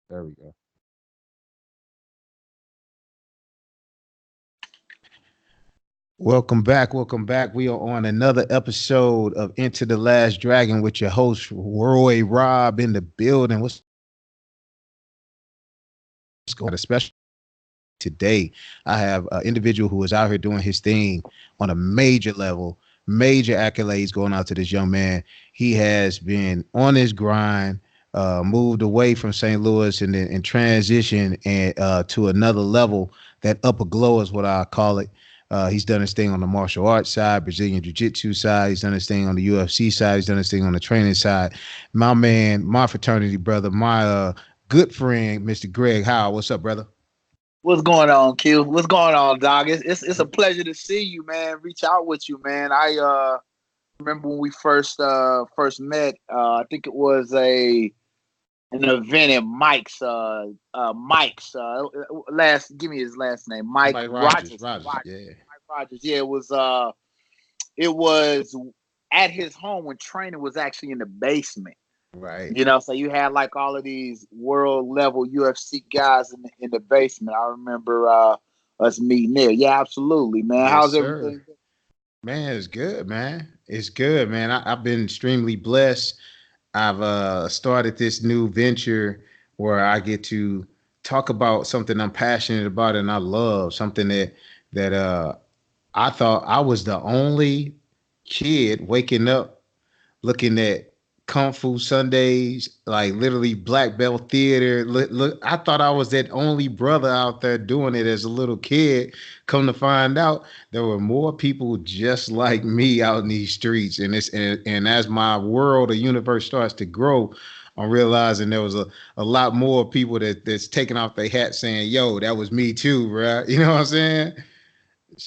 There we go. Welcome back. Welcome back. We are on another episode of Into the Last Dragon with your host, RoyRob, in the building. What's going on? Especially today, I have an individual who is out here doing his thing on a major level, major accolades going out to this young man. He has been on his grind, moved away from St. Louis and transitioned to another level. That upper glow is what I call it. He's done his thing on the martial arts side, Brazilian jiu-jitsu side. He's done his thing on the UFC side. He's done his thing on the training side. My man, my fraternity brother, my good friend, Mr. Greg Howell. What's up, brother? What's going on, Q? What's going on, dog? It's a pleasure to see you, man. Reach out with you, man. I remember when we first met. I think it was an event at Mike's last. Give me his last name, Mike Mike Rogers. Rogers. Rogers, yeah. Mike Rogers. Yeah, it was at his home when training was actually in the basement. Right. So you had like all of these world level UFC guys in the basement. I remember us meeting there. Yeah, absolutely, man. Yes, How's sir. everything? Man, it's good, man. It's good, man. I've been extremely blessed. I've started this new venture where I get to talk about something I'm passionate about and I love, something that I thought I was the only kid waking up looking at Kung Fu Sundays, like literally black belt theater. Look, I thought I was that only brother out there doing it as a little kid. Come to find out, there were more people just like me out in these streets. And as my world or universe starts to grow, I'm realizing there was a lot more people that's taking off their hat saying, "Yo, that was me too, bro." You know what I'm saying?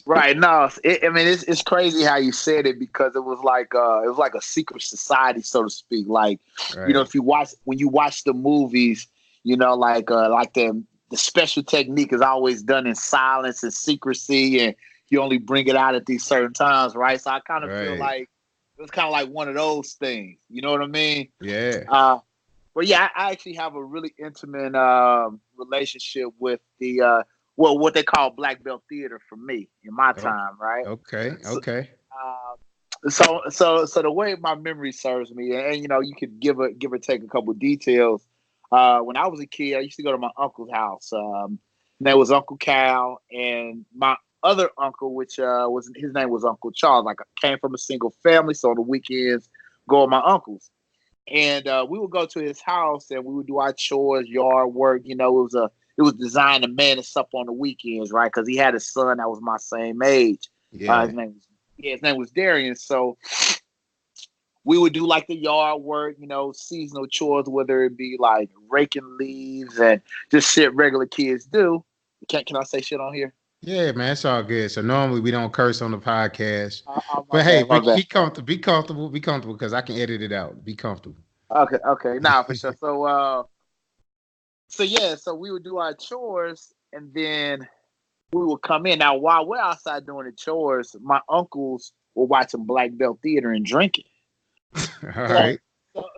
Right. No, I mean it's crazy how you said it because it was like a secret society, so to speak. Like, Right. if you watch when you watch the movies, like the special technique is always done in silence and secrecy, and you only bring it out at these certain times, right? So I kind of feel Right. like it was kind of like one of those things. You know what I mean? Yeah. Uh, but yeah, I actually have a really intimate relationship with what they call black belt theater for me in my Oh, time, right? okay. So, Okay. so the way my memory serves me, and you could give or take a couple of details. When I was a kid, I used to go to my uncle's house. That was Uncle Cal, and my other uncle, which was his name was Uncle Charles. Like I came from a single family, so on the weekends go with my uncles. And we would go to his house and we would do our chores, yard work. It was designed to man us up on the weekends, right? Because he had a son that was my same age. Yeah. His name was Darian. So we would do like the yard work, seasonal chores, whether it be like raking leaves and just shit regular kids do. Can I say shit on here? Yeah, man, it's all good. So normally we don't curse on the podcast, My but hey, bad, my bad. be comfortable, because I can edit it out. Be comfortable. Okay, nah, for sure. So yeah, so we would do our chores and then we would come in. Now, while we're outside doing the chores, my uncles were watching black belt theater and drinking. All So, right.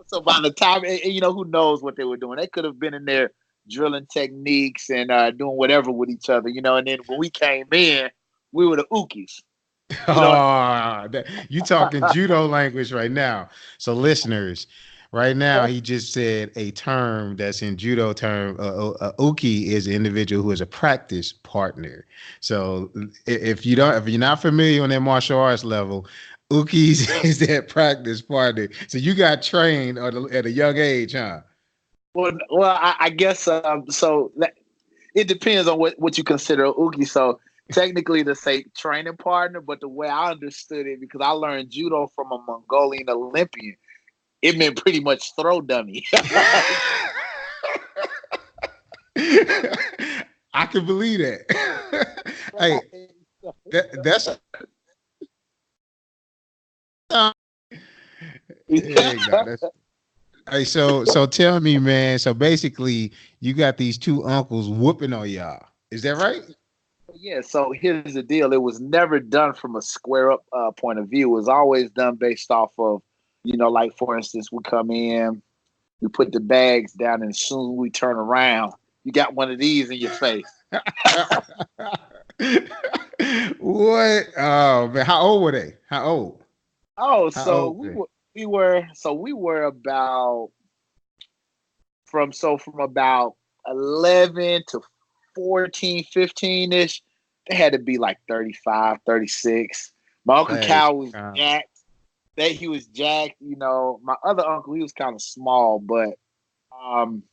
so by the time, and who knows what they were doing? They could have been in there drilling techniques and doing whatever with each other, And then when we came in, we were the ookies, you know. You talking judo language right now. So listeners, right now he just said a term that's in judo term. Uki is an individual who is a practice partner. So if you're not familiar on that martial arts level, Uki's is that practice partner. So you got trained at a young age, huh? Well, I guess it depends on what you consider a uki. So technically, to say training partner, but the way I understood it, because I learned judo from a Mongolian Olympian, it meant pretty much throw dummy. I can believe that. Hey, that's yeah, no, that's hey. So tell me, man. So basically, you got these two uncles whooping on y'all. Is that right? Yeah, so here's the deal. It was never done from a square up point of view. It was always done based off of, like for instance, we come in. We put the bags down, and as soon as we turn around, you got one of these in your face. What? Oh man, how old were they? How old? Oh, How so old were they? we were about from about 11 to 14, 15 ish. They had to be like 35, 36. My uncle That is Cal was jacked. He was jacked. You know, my other uncle, he was kind of small, but um,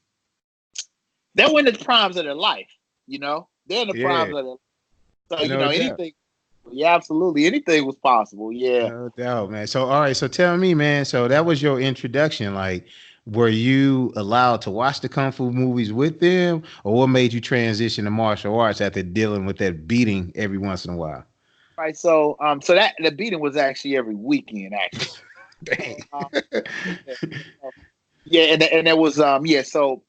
they were in the primes of their life. You know, they're in the yeah, primes of their. So you no know, doubt. anything. Yeah, absolutely, anything was possible. Yeah. No doubt, man. So, all right. So, tell me, man. So, that was your introduction. Like, were you allowed to watch the kung fu movies with them, or what made you transition to martial arts after dealing with that beating every once in a while? Right. So that the beating was actually every weekend, actually. Dang. So, yeah, yeah, and it was yeah. So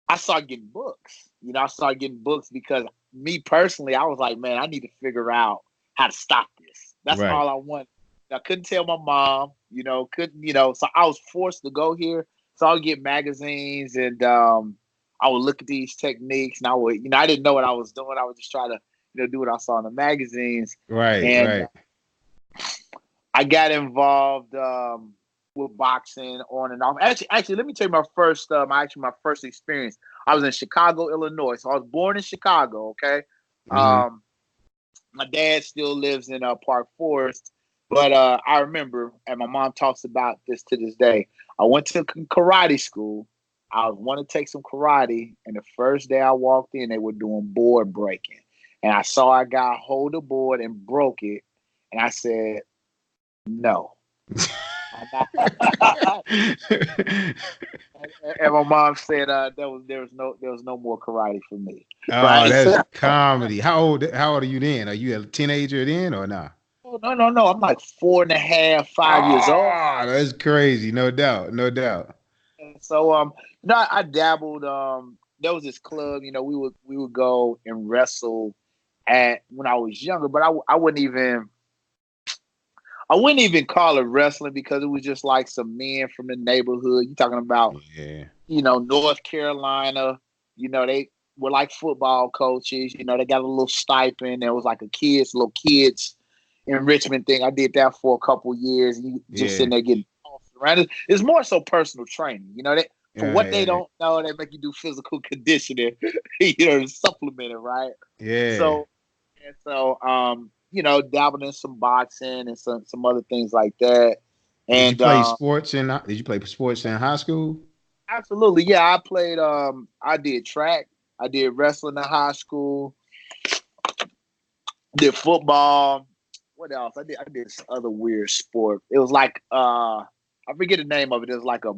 I started getting books. You know, I started getting books because me personally, I was like, man, I need to figure out how to stop this. That's Right. all I wanted. I couldn't tell my mom, you know, couldn't, you know, so I was forced to go here. So I would get magazines and I would look at these techniques and I would, you know, I didn't know what I was doing. I would just try to, you know, do what I saw in the magazines. Right. And Right. I got involved with boxing on and off. Actually, let me tell you my first experience. I was in Chicago, Illinois. So I was born in Chicago. Okay, Hmm. my dad still lives in Park Forest, but I remember, and my mom talks about this to this day. I went to karate school. I wanted to take some karate, and the first day I walked in, they were doing board breaking, and I saw a guy hold a board and broke it, and I said, "No." And my mom said there was no more karate for me, Oh, right? that's So, comedy. How old are you then? Are you a teenager then or not? no. I'm like 4.5, 5 years old. Oh, that's crazy. No doubt. No doubt. And so no, I dabbled. There was this club, you know, we would go and wrestle at when I was younger, but I wouldn't even call it wrestling because it was just like some men from the neighborhood. You talking about, Yeah. you know, North Carolina, you know, they were like football coaches, you know, they got a little stipend. There was like little kids enrichment thing. I did that for a couple years. You just Yeah. sitting there getting tossed around. It's more so personal training, you know, that for Yeah. what they Yeah. don't know, they make you do physical conditioning, you know, to supplement it, right? Yeah. So, and so, you know, dabbling in some boxing and some other things like that. Did you And play sports in? Did you play sports in high school? absolutely, yeah, I played. I did track. I did wrestling in high school. Did football. What else? I did this other weird sport. It was like I forget the name of it. It was like a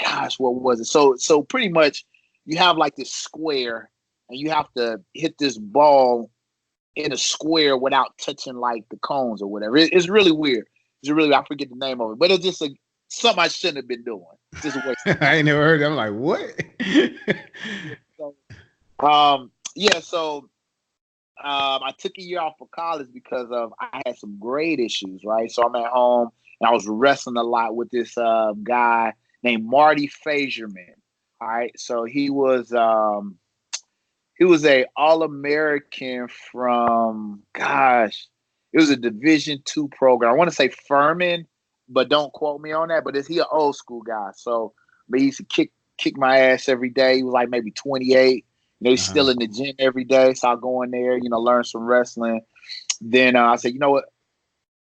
gosh, what was it? So pretty much you have like this square and you have to hit this ball in a square without touching like the cones or whatever. It's really weird. It's really I forget the name of it, but it's just something I shouldn't have been doing. Just a waste of I ain't never heard. I'm like, what? time. Yeah, so I took a year off of college because of I had some grade issues, right? So I'm at home and I was wrestling a lot with this guy named Marty Fagerman. All right, so he was a All American from gosh, it was a Division II program. I want to say Furman, but don't quote me on that. But he an old school guy, so but he used to kick my ass every day. He was like maybe 28. You know, he's Uh-huh. still in the gym every day, so I go in there, you know, learn some wrestling. Then I said, you know what,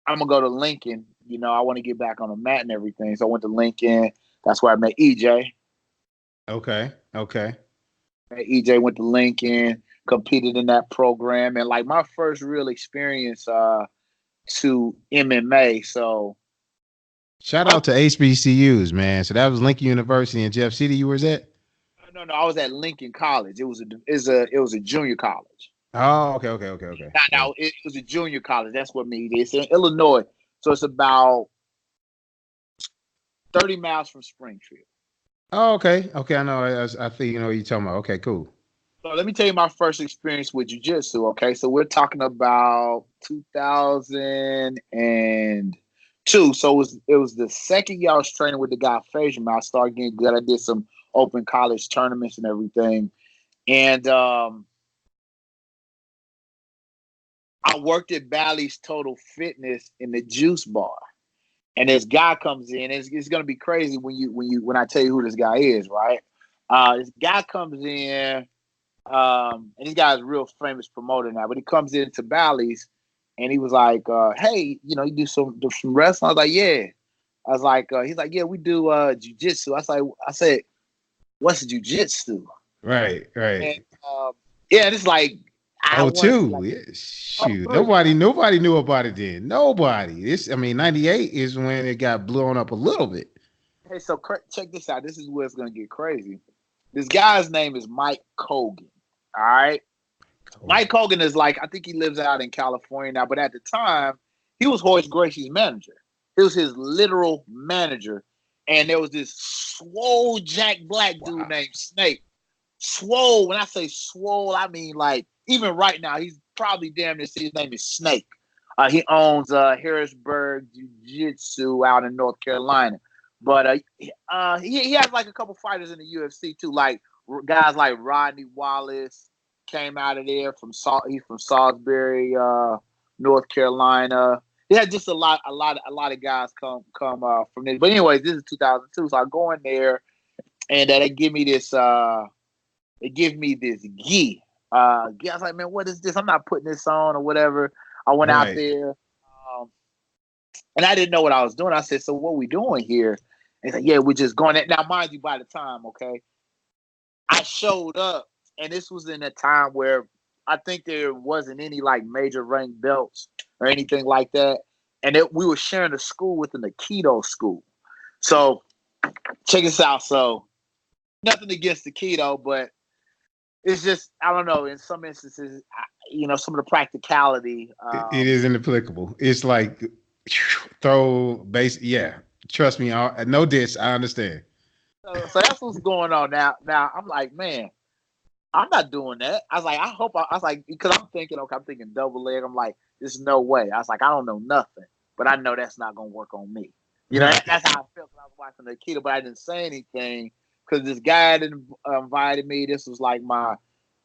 I'm gonna go to Lincoln. You know, I want to get back on the mat and everything. So I went to Lincoln. That's where I met EJ. Okay. Okay. EJ went to Lincoln, competed in that program, and like my first real experience to MMA. So Shout I out to HBCUs, man. So that was Lincoln University in Jeff City. You was at? no, I was at Lincoln College. It was a junior college. Oh, okay. Okay. Okay. Okay. Now it was a junior college. That's what made it. It's in Illinois, so it's about 30 miles from Springfield. Oh, okay. Okay. I know. I think you know what you're talking about. Okay. Cool. So let me tell you my first experience with jiu-jitsu. Okay, so we're talking about 2002. 2. So it was the second year I was training with the guy Frazier. I started getting good. I did some open college tournaments and everything. And I worked at Bally's Total Fitness in the juice bar. And this guy comes in. It's gonna be crazy when I tell you who this guy is, right? This guy comes in, and this guy's a real famous promoter now, but he comes into Bally's and he was like, hey, you do some wrestling? I was like, yeah. I was like, he's like, yeah, we do jujitsu. I said, what's jujitsu? Right. And yeah, it's like I Oh, want to two. like, Yeah, shoot. Nobody knew about it then. Nobody. 98 is when it got blown up a little bit. hey, so check this out. This is where it's gonna get crazy. This guy's name is Mike Kogan. All right. Mike Hogan is like, I think he lives out in California now, but at the time, he was Horace Gracie's manager. He was his literal manager. And there was this swole Jack Black dude named Snake. Swole, when I say swole, I mean like, even right now, he's probably damn near, his name is Snake. He owns Harrisburg Jiu-Jitsu out in North Carolina. But he has like a couple fighters in the UFC too, like guys like Rodney Wallace, came out of there he's from Salisbury, North Carolina. He had just a lot of guys come from this. But anyways, this is 2002, so I go in there, and they give me this gi. I was like, man, what is this? I'm not putting this on or whatever. I went out there, and I didn't know what I was doing. I said, so what are we doing here? And he's like, yeah, we're just going. Now, mind you, by the time, okay, I showed up. And this was in a time where I think there wasn't any like major ranked belts or anything like that. And we were sharing a school with an Aikido school. So check this out. So nothing against the Aikido, but it's just, I don't know, in some instances, some of the practicality. It isn't applicable. It's like throw base. Yeah. Trust me. No diss. I understand. So that's what's going on now. Now I'm like, man, I'm not doing that. I was like, I was like, because I'm thinking double leg. I'm like, there's no way. I was like, I don't know nothing, but I know that's not going to work on me. That's how I felt when I was watching the Aikido, but I didn't say anything because this guy didn't invited me. This was like my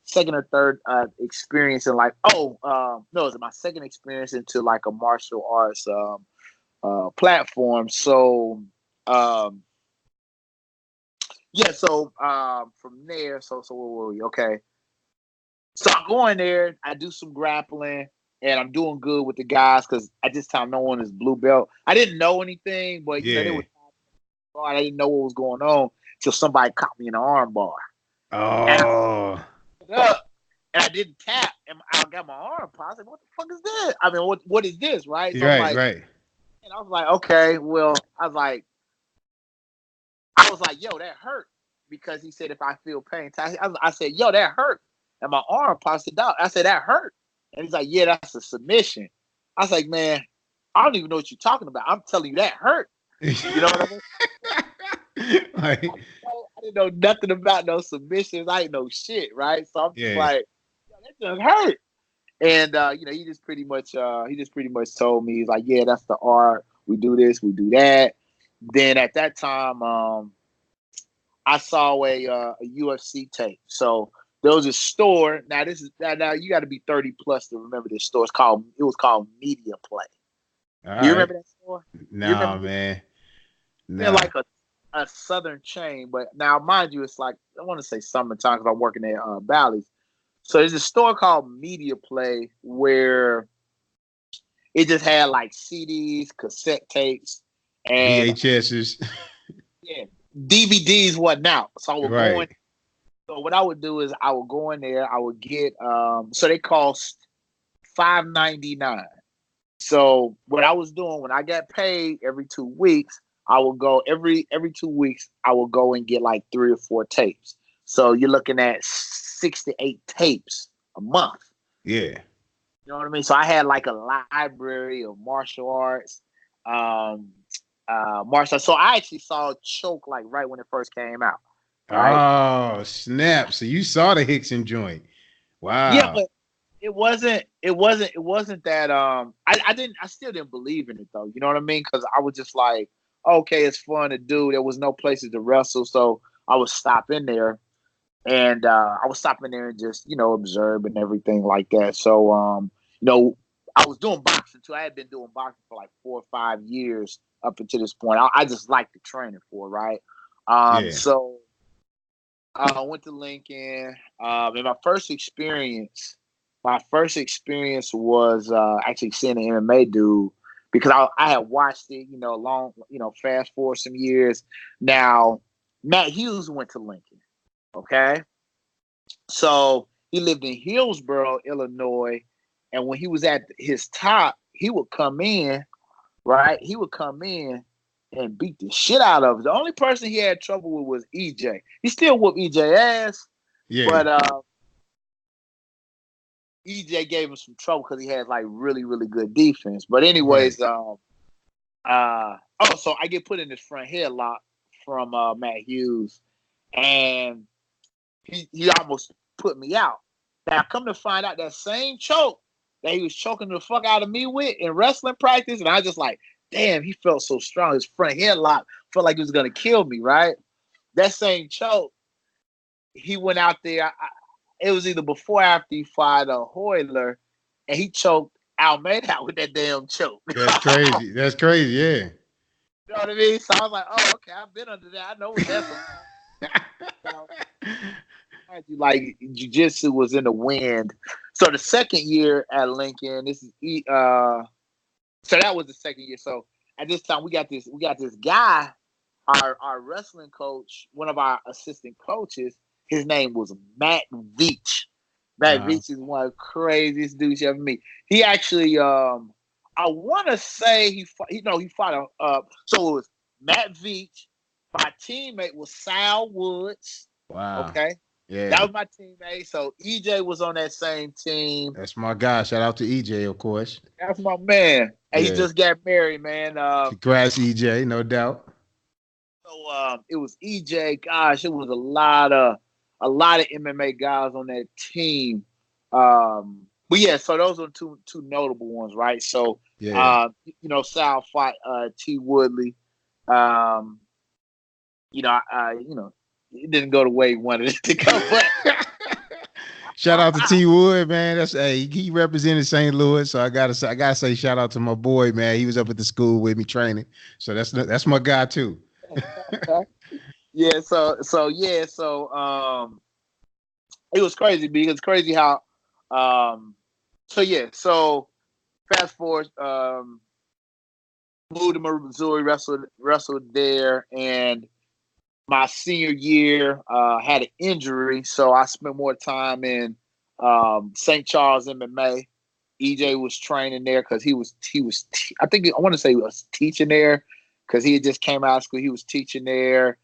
second or third experience in like, no, it was my second experience into like a martial arts platform. So, yeah, so from there, so where were we? Okay. So I go in there, I do some grappling, and I'm doing good with the guys because at this time no one is blue belt. I didn't know anything, but they were I didn't know what was going on till somebody caught me in the arm bar. Oh. And I didn't tap, and I got my arm popped. I was like, what the fuck is this? I mean, what is this, right? So right. And I was like, okay, well, I was like, yo, that hurt. Because he said, if I feel pain, I said, yo, that hurt. And my arm popped it out. I said, that hurt. And he's like, yeah, that's a submission. I was like, man, I don't even know what you're talking about. I'm telling you, that hurt. You know what I mean? I didn't know nothing about no submissions. I didn't know shit, right? So I'm just like, yo, that just hurt. And he just pretty much told me, he's like, yeah, that's the art. We do this, we do that. Then at that time, I saw a UFC tape. So there was a store. Now you got to be 30 plus to remember this store. It was called Media Play. Do you remember that store? No, man. They're like a southern chain, but now mind you, it's like, I want to say summertime because I'm working at Bally's. So there's a store called Media Play where it just had like CDs, cassette tapes, and VHSs. Yeah, DVDs wasn't out. So I would go in. So what I would do is I would go in there. I would get so they cost $5.99. So what I was doing when I got paid every 2 weeks, I would go every 2 weeks. I would go and get like 3 or 4 tapes. So you're looking at 6 to 8 tapes a month. Yeah. You know what I mean? So I had like a library of martial arts. Martial. So I actually saw Choke like right when it first came out. Right? Oh, snap. So you saw the Hickson joint. Wow. Yeah, but it wasn't that I still didn't believe in it though. You know what I mean? Because I was just like, okay, it's fun to do. There was no places to wrestle, so I would stop in there, and I would stop in there and just observe and everything like that. So I was doing boxing too. I had been doing boxing for like 4 or 5 years up until this point. I just liked the training for it, right? Yeah. So I went to Lincoln, and my first experience was actually seeing an MMA dude because I had watched it, fast forward some years. Now, Matt Hughes went to Lincoln, okay? So he lived in Hillsboro, Illinois, and when he was at his top, he would come in, right? He would come in and beat the shit out of it. The only person he had trouble with was EJ. He still whooped EJ ass, Yeah. but EJ gave him some trouble because he had like really, really good defense. But anyways, so I get put in this front headlock from Matt Hughes, and he almost put me out. Now, come to find out, that same choke that he was choking the fuck out of me with in wrestling practice, and I was just like, damn, he felt so strong. His front headlock felt like he was gonna kill me, right? That same choke, he went out there. It was either before or after he fired a Hoyler, and he choked Almeida out with that damn choke. That's crazy. That's crazy. Yeah. You know what I mean? So I was like, oh, okay, I've been under that. I know what that's about. Like jiu-jitsu was in the wind. So the second year at Lincoln, so that was the second year. So at this time, we got this guy, our wrestling coach, one of our assistant coaches. His name was Matt Veach. Matt Veach is one of the craziest dudes you ever meet. He actually, I want to say he fought. So it was Matt Veach. My teammate was Sal Woods. Wow. Okay. Yeah. That was my teammate. So EJ was on that same team. That's my guy. Shout out to EJ, of course. That's my man. And Yeah. he just got married, man. Congrats, EJ, no doubt. So it was EJ. Gosh, it was a lot of MMA guys on that team. But yeah, so those are two notable ones, right? So yeah. Sal fought T. Woodley. It didn't go the way he wanted it to go. But shout out to T. Wood, man. He represented St. Louis, so I gotta say shout out to my boy, man. He was up at the school with me training, so that's my guy too. Yeah, so it was crazy because it's crazy how so fast forward, moved to Missouri, wrestled there, and my senior year had an injury, so I spent more time in St. Charles MMA. EJ was training there because he was I want to say he was teaching there because he had just came out of school. He was teaching there.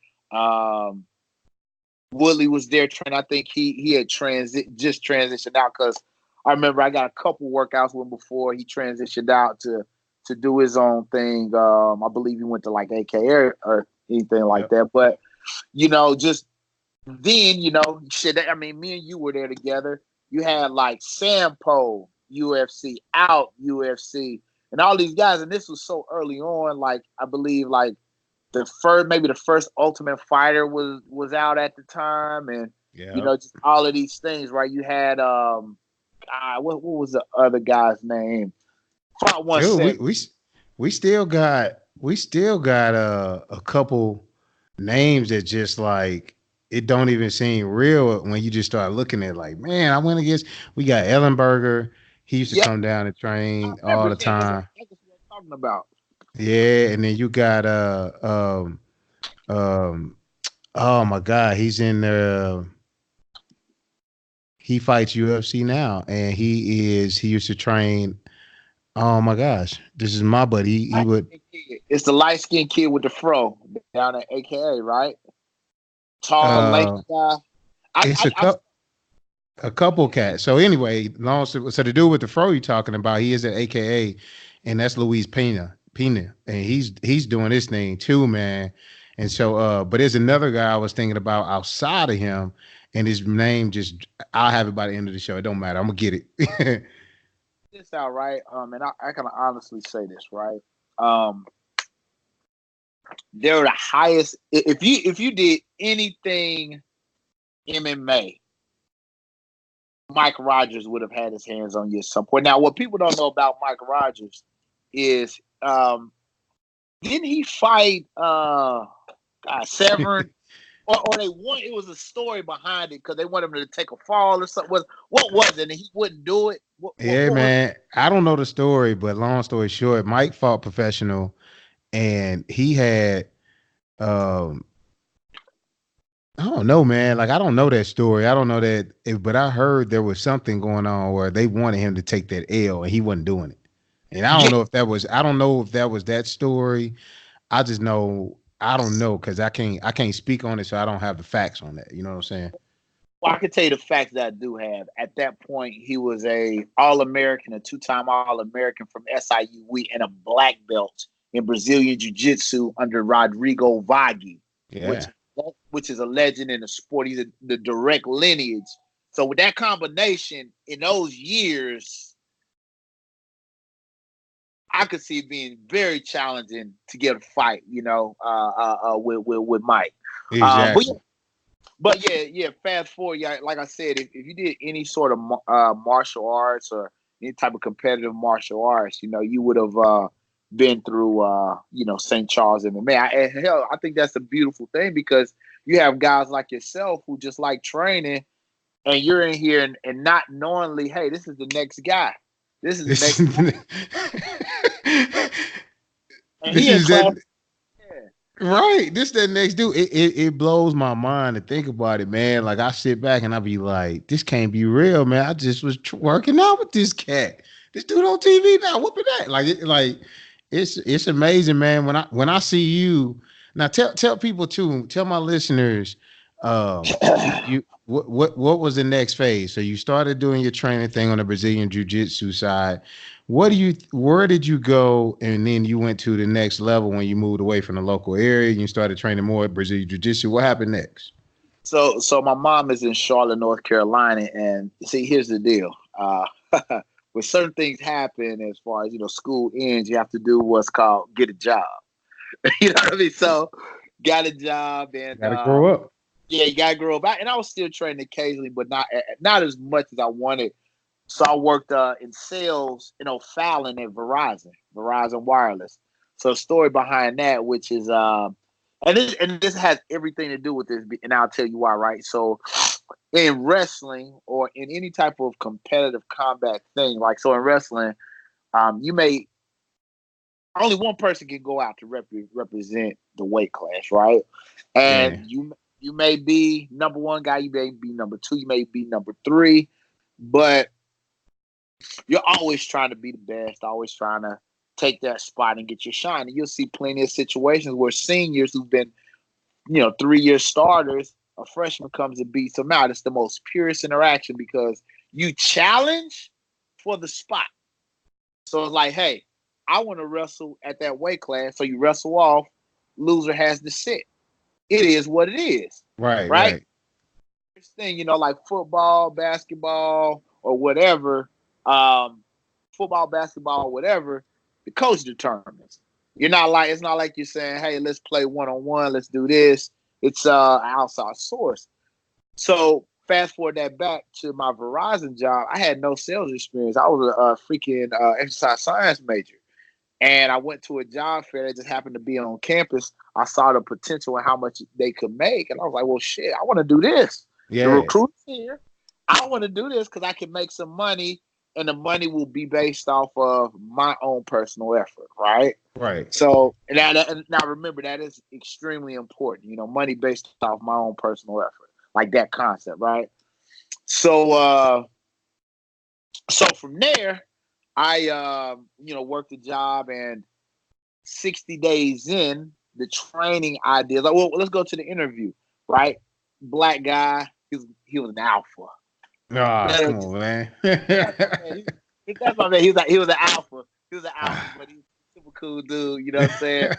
Woodley was there training. I think he had just transitioned out because I remember I got a couple workouts with him before he transitioned out to do his own thing. I believe he went to like AKA or anything like that. But just then, shit. I mean, me and you were there together. You had like Sampo, UFC, Out, UFC, and all these guys. And this was so early on. Like I believe, like the first Ultimate Fighter was out at the time, and just all of these things, right? You had what was the other guy's name? Fought one. Dude, we still got a couple names that just like it don't even seem real when you just start looking at like, man, I went against. We got Ellenberger. He used to come down and train all the time. That's what I'm talking about. Yeah, and then you got oh my God, he's in he fights UFC now, and he used to train. Oh my gosh, this is my buddy. He would. It's the light skinned kid with the fro down at AKA, right? Tall, lanky guy. A couple cats. So anyway, so the dude with the fro you're talking about, he is at AKA, and that's Luis Pena, and he's doing this thing too, man. And so, but there's another guy I was thinking about outside of him, and his name just, I'll have it by the end of the show. It don't matter. I'm gonna get it. This out right, and I can honestly say this, right? Um, they're the highest. If you did anything MMA, Mike Rogers would have had his hands on you at some point. Now, what people don't know about Mike Rogers is, didn't he fight Severn? Or they want, it was a story behind it because they want him to take a fall or something. What was it? And he wouldn't do it. Yeah, man. I don't know the story, but long story short, Mike fought professional, and he had, um, I don't know, man. Like, I don't know that story. I don't know that, but I heard there was something going on where they wanted him to take that L, and he wasn't doing it. And I don't know if that was, I don't know if that was that story. I just know, I don't know, because I can't speak on it, so I don't have the facts on that. You know what I'm saying? Well, I can tell you the facts that I do have. At that point, he was a All-American, a two-time All-American from SIU, and a black belt in Brazilian Jiu-Jitsu under Rodrigo Vaghi, Yeah. which is a legend in the sport. He's the direct lineage. So with that combination in those years, I could see it being very challenging to get a fight, with Mike. Exactly. But yeah. Fast forward, yeah. Like I said, if you did any sort of martial arts or any type of competitive martial arts, you would have been through, St. Charles MMA. Hell, I think that's a beautiful thing because you have guys like yourself who just like training, and you're in here and not knowingly, hey, this is the next guy. This is the next guy. And this he in is class. that. Right. This that next dude. It blows my mind to think about it, man. Like, I sit back and I be like, this can't be real, man. I just was working out with this cat. This dude on TV now, whooping that. It's amazing, man. When I see you now, tell people too, tell my listeners, what was the next phase? So you started doing your training thing on the Brazilian Jiu-Jitsu side. Where did you go, and then you went to the next level when you moved away from the local area and you started training more at Brazilian Jiu-Jitsu? What happened next? So my mom is in Charlotte, North Carolina, and see, here's the deal. When certain things happen, as far as school ends, you have to do what's called get a job. You know what I mean? So got a job, and Gotta grow up. Yeah, you gotta grow up. And I was still training occasionally, but not as much as I wanted. So I worked in sales in O'Fallon at Verizon Wireless. So story behind that, which is and this has everything to do with this, and I'll tell you why, right? So in wrestling or in any type of competitive combat thing, like so in wrestling, you may only one person can go out to represent the weight class, right? And you may be number one guy, you may be number two, you may be number three, but you're always trying to be the best, always trying to take that spot and get your shine. And you'll see plenty of situations where seniors who've been, 3-year starters, a freshman comes and beats them out. It's the most purest interaction because you challenge for the spot. So it's like, hey, I want to wrestle at that weight class. So you wrestle off, loser has to sit. It is what it is. Right. This thing, like football, basketball, or whatever, football, basketball, whatever, the coach determines. It's not like you're saying, hey, let's play one-on-one, let's do this. It's an outside source. So fast forward that back to my Verizon job, I had no sales experience. I was a freaking exercise science major. And I went to a job fair that just happened to be on campus. I saw the potential and how much they could make. And I was like, well, shit, I want to do this. Yeah. The recruit's here. I want to do this because I can make some money, and the money will be based off of my own personal effort, right? Right. So, and now remember, that is extremely important, money based off my own personal effort, like that concept, right? So, so from there, I, worked the job, and 60 days in, the training idea, like, well, let's go to the interview, right? Black guy, he was an alpha. Come on, man. That's my man. He was an alpha. He was an alpha, but he was a super cool dude. You know what I'm saying?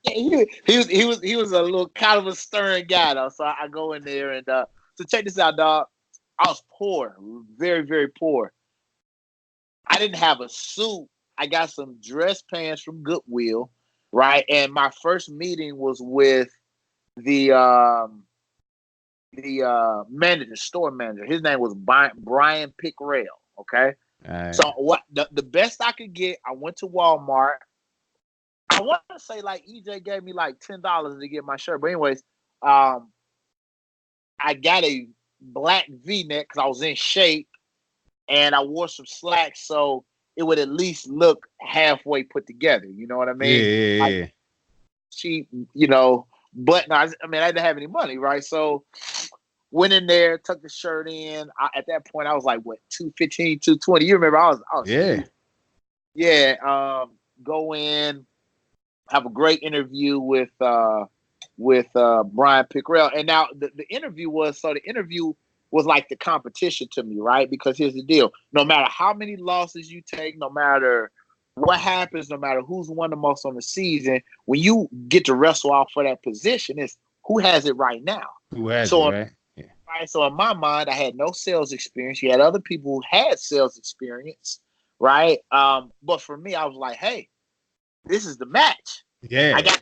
he was a little kind of a stern guy though. So I go in there and so check this out, dog. I was poor, very, very poor. I didn't have a suit. I got some dress pants from Goodwill, right? And my first meeting was with the manager, store manager. His name was Brian Pickrell. Okay. Right. So what the best I could get, I went to Walmart. I want to say like EJ gave me like $10 to get my shirt. But anyways, I got a black V-neck because I was in shape, and I wore some slacks so it would at least look halfway put together. You know what I mean? Yeah. Like, cheap, but no, I mean I didn't have any money, right? So went in there, tucked the shirt in. At that point, I was like, what, 215, 220? You remember? I was Yeah. huge. Yeah. Go in, have a great interview with Brian Pickrell. And now the interview was like the competition to me, right? Because here's the deal. No matter how many losses you take, no matter what happens, no matter who's won the most on the season, when you get to wrestle out for that position, it's who has it right now. Who has So, it, right? Yeah. right? So in my mind, I had no sales experience. You had other people who had sales experience, right? But for me, I was like, hey, this is the match. Yeah. I got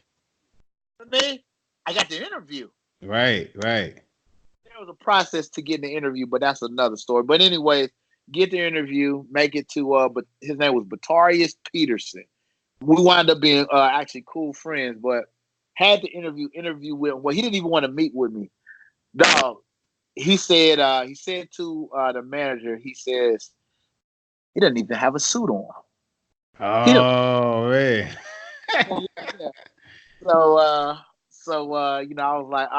the interview. Right. There was a process to get the interview, but that's another story. But anyways, get the interview, make it to but his name was Batarius Peterson. We wound up being actually cool friends, but had the interview with him. Well, he didn't even want to meet with me. Dog, he said to the manager, he says, he doesn't even have a suit on. Oh man. Yeah. So I was like,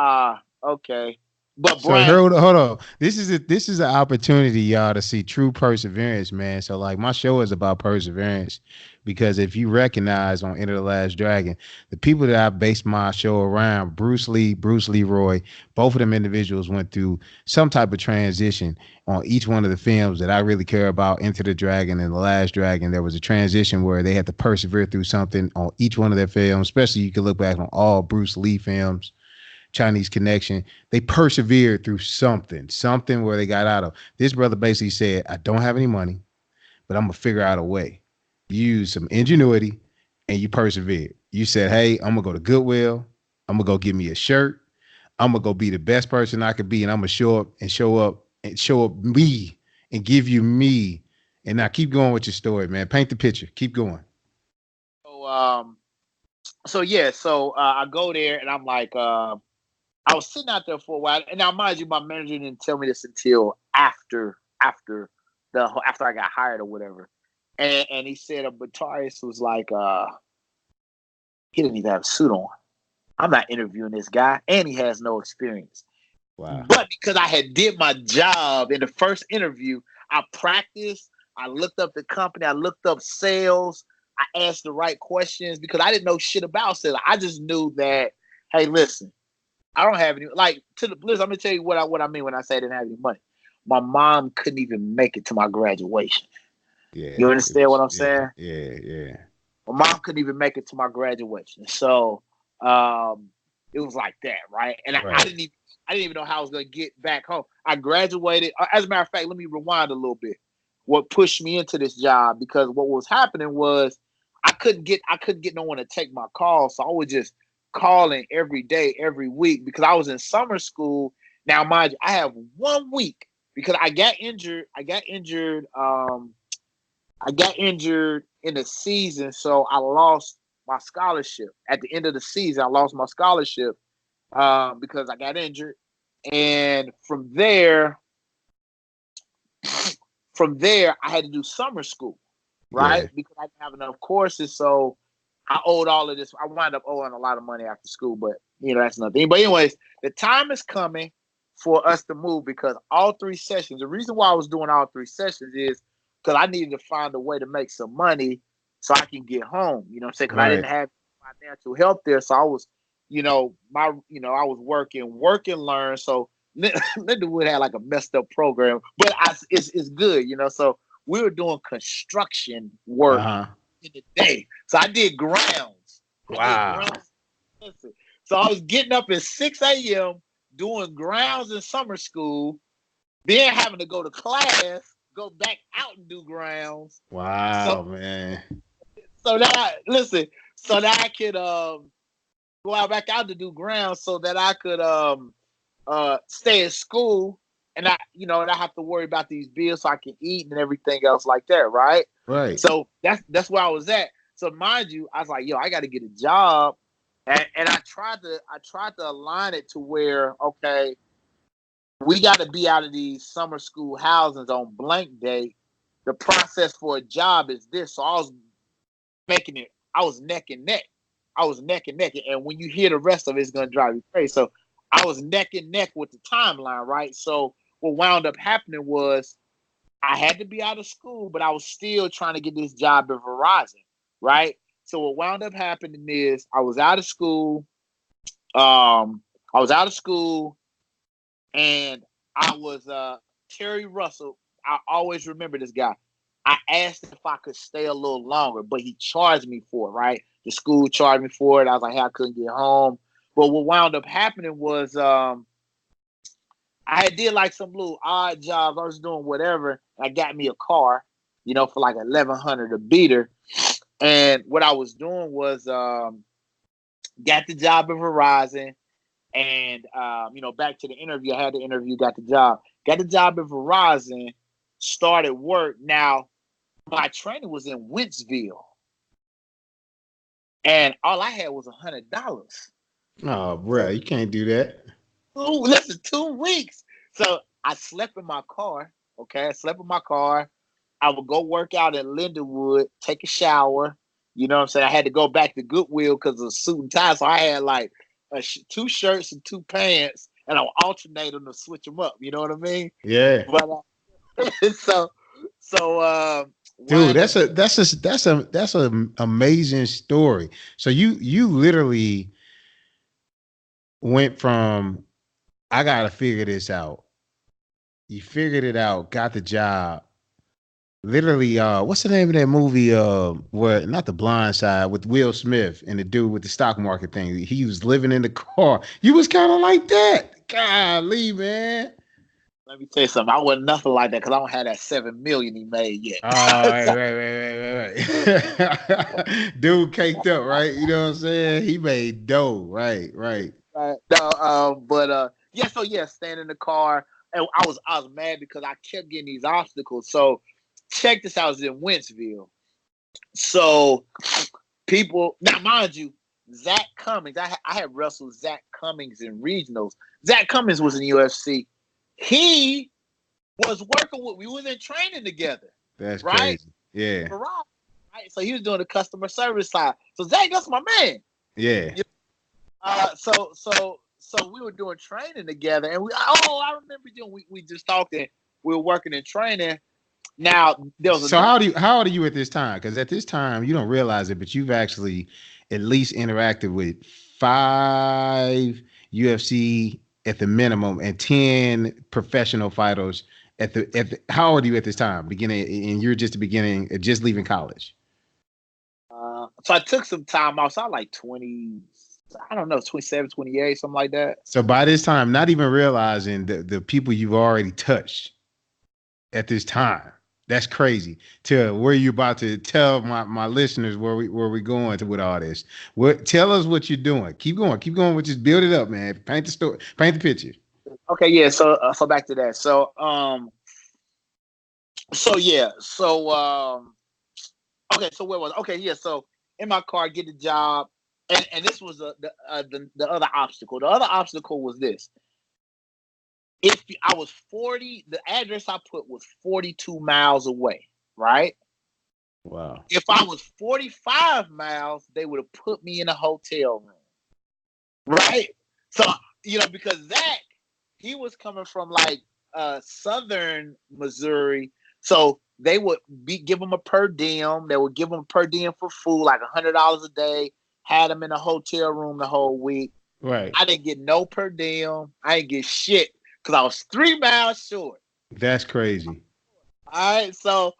okay. But So Brian, hold on. This is an opportunity, y'all, to see true perseverance, man. So like my show is about perseverance because if you recognize on Enter the Last Dragon, the people that I based my show around, Bruce Lee, Bruce Leroy, both of them individuals went through some type of transition on each one of the films that I really care about. Enter the Dragon and The Last Dragon, there was a transition where they had to persevere through something on each one of their films. Especially you can look back on all Bruce Lee films. Chinese Connection, they persevered through something where they got out of. This brother basically said, I don't have any money, but I'm going to figure out a way. You use some ingenuity and you persevered. You said, hey, I'm going to go to Goodwill. I'm going to go get me a shirt. I'm going to go be the best person I could be. And I'm going to show up me and give you me. And now keep going with your story, man. Paint the picture. Keep going. So I go there and I'm like, I was sitting out there for a while, and now mind you, my manager didn't tell me this until after I got hired or whatever. And he said, Batarius was like, he didn't even have a suit on. I'm not interviewing this guy, and he has no experience. Wow. But because I had did my job in the first interview, I practiced. I looked up the company. I looked up sales. I asked the right questions because I didn't know shit about sales. I just knew that, hey, listen. I don't have any, like, to the bliss. I'm gonna tell you what I mean when I say I didn't have any money. My mom couldn't even make it to my graduation. Yeah. You understand what I'm saying? Yeah. My mom couldn't even make it to my graduation. So it was like that, right? And Right. I didn't even know how I was gonna get back home. I graduated. As a matter of fact, let me rewind a little bit. What pushed me into this job, because what was happening was I couldn't get no one to take my call. So I was just calling every day, every week, because I was in summer school. Now, mind you, I have 1 week because I got injured. I got injured in the season, so I lost my scholarship. At the end of the season, I lost my scholarship because I got injured. And from there, I had to do summer school, right? Yeah. Because I didn't have enough courses, so I owed all of this. I wound up owing a lot of money after school, but that's nothing. But anyways, the time is coming for us to move because all 3 sessions. The reason why I was doing all 3 sessions is because I needed to find a way to make some money so I can get home. You know what I'm saying? Because I didn't have financial help there, so I was, I was work and learn. So Lindenwood had like a messed up program, but it's good, So we were doing construction work. Uh-huh. In the day. So I did grounds. Wow. Listen, so I was getting up at 6 a.m. doing grounds in summer school, then having to go to class, go back out and do grounds. Wow, man. So that so that I could go out back out to do grounds, so that I could stay at school, and I have to worry about these bills so I can eat and everything else like that, right? Right. So that's where I was at. So mind you, I was like, yo, I got to get a job, and I tried to align it to where, okay, we got to be out of these summer school housings on blank day. The process for a job is this. So I was making it. I was neck and neck. And when you hear the rest of it, it's gonna drive you crazy. So I was neck and neck with the timeline, right? So what wound up happening was I had to be out of school, but I was still trying to get this job at Verizon, right? So what wound up happening is I was out of school. And I was Terry Russell. I always remember this guy. I asked if I could stay a little longer, but he charged me for it, right? The school charged me for it. I was like, hey, I couldn't get home. But what wound up happening was I had did like some little odd jobs. I was doing whatever. I got me a car, for like 1,100 a beater. And what I was doing was got the job at Verizon. And, back to the interview, I had the interview, got the job at Verizon, started work. Now, my training was in Wentzville, and all I had was $100. Oh, bro, you can't do that. Listen, 2 weeks. So I slept in my car. Okay, I slept in my car. I would go work out in Lindenwood, take a shower. You know what I'm saying? I had to go back to Goodwill because of suit and tie. So I had like 2 shirts and 2 pants, and I would alternate them to switch them up. You know what I mean? Yeah. But so dude, that's a amazing story. So you literally went from I gotta figure this out. You figured it out, got the job. Literally, what's the name of that movie? Where not The Blind Side with Will Smith and the dude with the stock market thing. He was living in the car. You was kind of like that. Golly, man. let me tell you something. I wasn't nothing like that because I don't have that 7 million he made yet. Oh, right. Dude caked up, right? You know what I'm saying? He made dough, right. Yeah, staying in the car, and I was mad because I kept getting these obstacles. So check this out, I was in Wentzville. So people, now mind you, Zach Cummings, I had wrestled Zach Cummings in regionals. Zach Cummings was in the UFC. He was working with, we was in training together. That's right? crazy. Yeah. Right? So he was doing the customer service side. So Zach, that's my man. Yeah. So we were doing training together, and I remember we just talked, and we were working in training. Now there was so how old are you at this time? Because at this time you don't realize it, but you've actually at least interacted with 5 UFC at the minimum and 10 professional fighters at the how old are you at this time? Beginning, and you're just the beginning, just leaving college. So I took some time off. So I was like 20, I don't know, 27, 28, something like that. So by this time, not even realizing the people you've already touched at this time. That's crazy. To where you about to tell my listeners where we going to with all this. Tell us what you're doing. Keep going. Just build it up, man. Paint the story. Paint the picture. Okay, yeah. So back to that. Okay. So where was I? Okay, yeah. So in my car, get the job, and this was the other obstacle. The other obstacle was this. If I was 40, the address I put was 42 miles away, right? Wow. If I was 45 miles, they would have put me in a hotel room, right? So, because Zach, he was coming from like southern Missouri, so they would give him a per diem. They would give him a per diem for food, like $100 a day. Had him in a hotel room the whole week. Right. I didn't get no per diem. I didn't get shit because I was 3 miles short. That's crazy. All right, so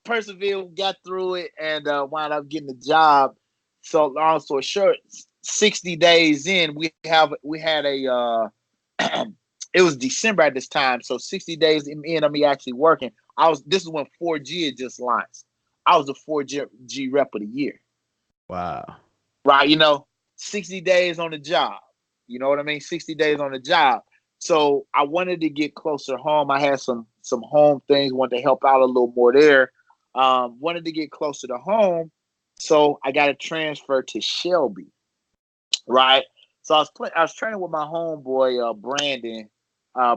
persevere, got through it, and wound up getting the job. So long story short, 60 days in, we had a it was December at this time, so 60 days in of me actually working. This is when 4G had just launched. I was the 4G rep of the year. Wow. Right, 60 days on the job. You know what I mean? 60 days on the job. So I wanted to get closer home. I had some home things, wanted to help out a little more there. Wanted to get closer to home. So I got a transfer to Shelby. Right. So I was training with my homeboy,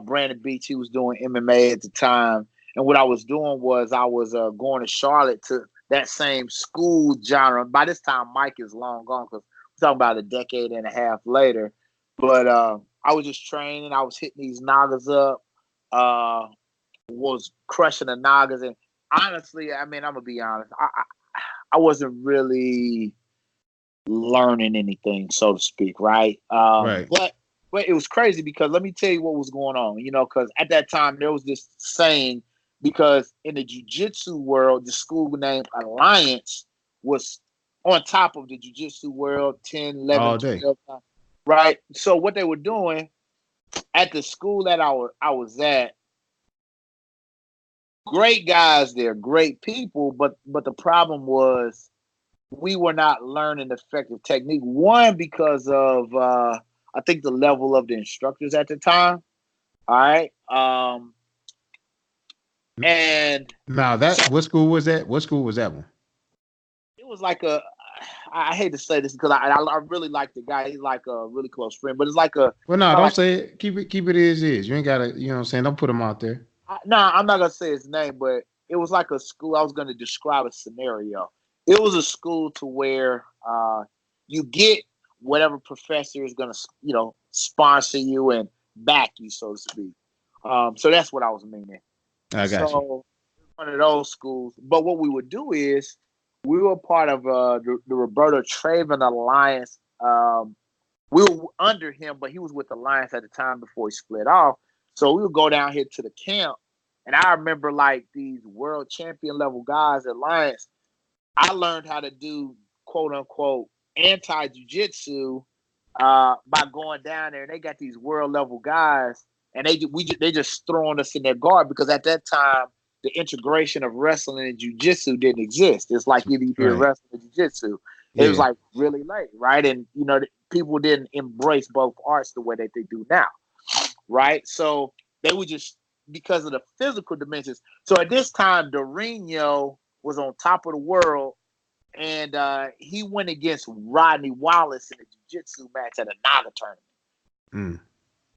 Brandon Beach. He was doing MMA at the time. And what I was doing was I was going to Charlotte to that same school genre. By this time, Mike is long gone because we're talking about a decade and a half later. But I was just training. I was hitting these Nagas up, was crushing the Nagas. And honestly, I mean, I'm going to be honest. I wasn't really learning anything, so to speak, right? Right. But it was crazy because let me tell you what was going on, because at that time there was this saying, because in the jiu-jitsu world, the school named Alliance was on top of the jiu-jitsu world 10, 11, All day. 12 times, right? So what they were doing at the school that I was at, great guys there, great people, but the problem was we were not learning effective technique. One, because of I think the level of the instructors at the time. All right. And now what school was that? What school was that one? It was like I hate to say this because I really like the guy. He's like a really close friend, but it's like a. Well, no, don't like, say it. Keep it as is. You ain't gotta, you know what I'm saying? Don't put them out there. I'm not gonna say his name, but it was like a school. I was gonna describe a scenario. It was a school to where you get whatever professor is gonna, sponsor you and back you, so to speak. So that's what I was meaning. I got you. One of those schools. But what we would do is we were part of the Roberto Traven Alliance. We were under him, but he was with Alliance at the time before he split off. So we would go down here to the camp. And I remember like these world champion level guys at Alliance. I learned how to do quote unquote anti jiu-jitsu by going down there, and they got these world level guys, and they just throwing us in their guard because at that time the integration of wrestling and jiu-jitsu didn't exist. It's like you hear wrestling and jiu-jitsu. It was like really late, right? And people didn't embrace both arts the way that they do now, right? So they would just, because of the physical dimensions. So at this time, Dorino was on top of the world, and he went against Rodney Wallace in a jiu-jitsu match at a Naga tournament.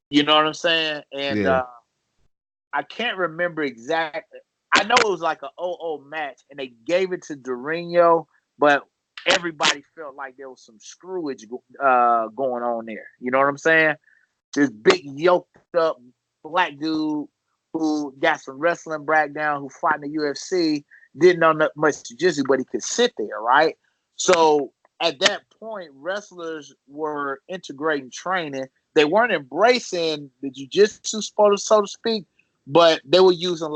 You know what I'm saying? And I can't remember exactly. I know it was like an 0-0 match, and they gave it to Dorino, but everybody felt like there was some screwage going on there. You know what I'm saying? This big yoked up black dude who got some wrestling background, who fought in the UFC, didn't know much jiu-jitsu, but he could sit there, right? So at that point, wrestlers were integrating training. They weren't embracing the jiu-jitsu, so to speak, but they were using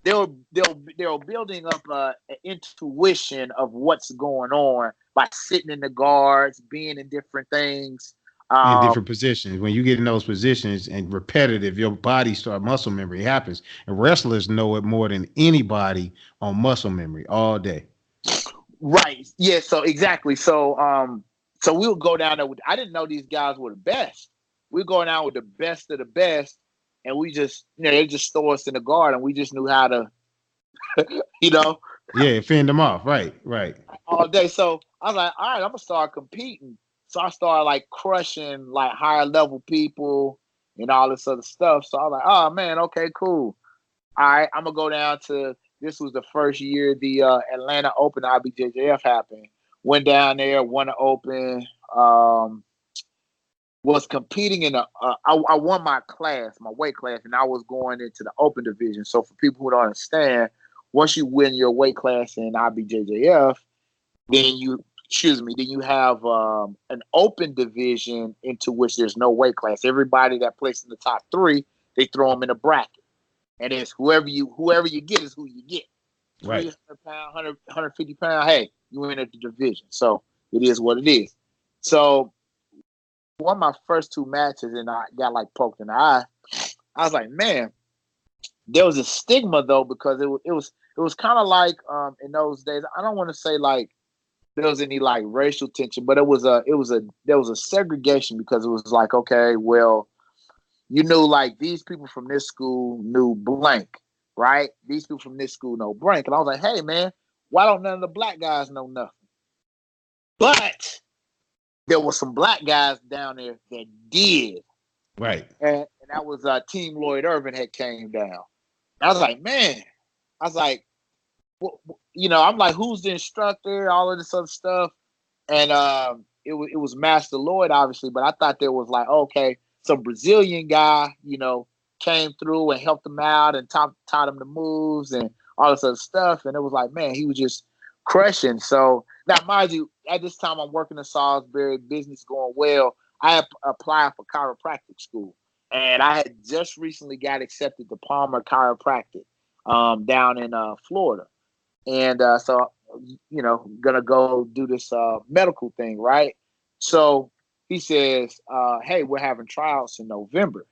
they were building up an intuition of what's going on by sitting in the guards, being in different things. In different positions. When you get in those positions and repetitive, your body muscle memory happens. And wrestlers know it more than anybody on muscle memory all day. Right. Yeah. So exactly. So so we would go down there I didn't know these guys were the best. We go down with the best of the best, and we just they just throw us in the guard, and we just knew how to fend them off. Right. All day. So I was like, all right, I'm gonna start competing. So I started like crushing like higher level people and all this other stuff. So I was like, oh man, okay, cool. All right, I'm gonna go down to, this was the first year the Atlanta Open IBJJF happened. Went down there, won the Open. Was competing in I won my class, my weight class, and I was going into the Open division. So for people who don't understand, once you win your weight class in IBJJF, then you have an open division into which there's no weight class. Everybody that places in the top 3, they throw them in a bracket, and it's whoever you get is who you get. Right. 300 pound, 150 pound. Hey, you entered the division. So it is what it is. So one of my first two matches, and I got like poked in the eye. I was like, man, there was a stigma though, because it was kind of like in those days. I don't want to say like there was any like racial tension, but there was a segregation, because it was like, okay, well, you knew like these people from this school knew blank, right? These people from this school know blank, and I was like, hey man, why don't none of the black guys know nothing? But there was some black guys down there that did. Right. And that was Team Lloyd Irvin had came down. I was like, man, I was like, I'm like, who's the instructor? All of this other stuff. And it was Master Lloyd, obviously, but I thought there was like, okay, some Brazilian guy, came through and helped him out and taught him the moves and all this other stuff. And it was like, man, he was just crushing. So now, mind you, at this time I'm working in Salisbury, business going well. I applied for chiropractic school, and I had just recently got accepted to Palmer Chiropractic down in Florida. And so, gonna go do this medical thing, right? So he says, hey, we're having tryouts in November,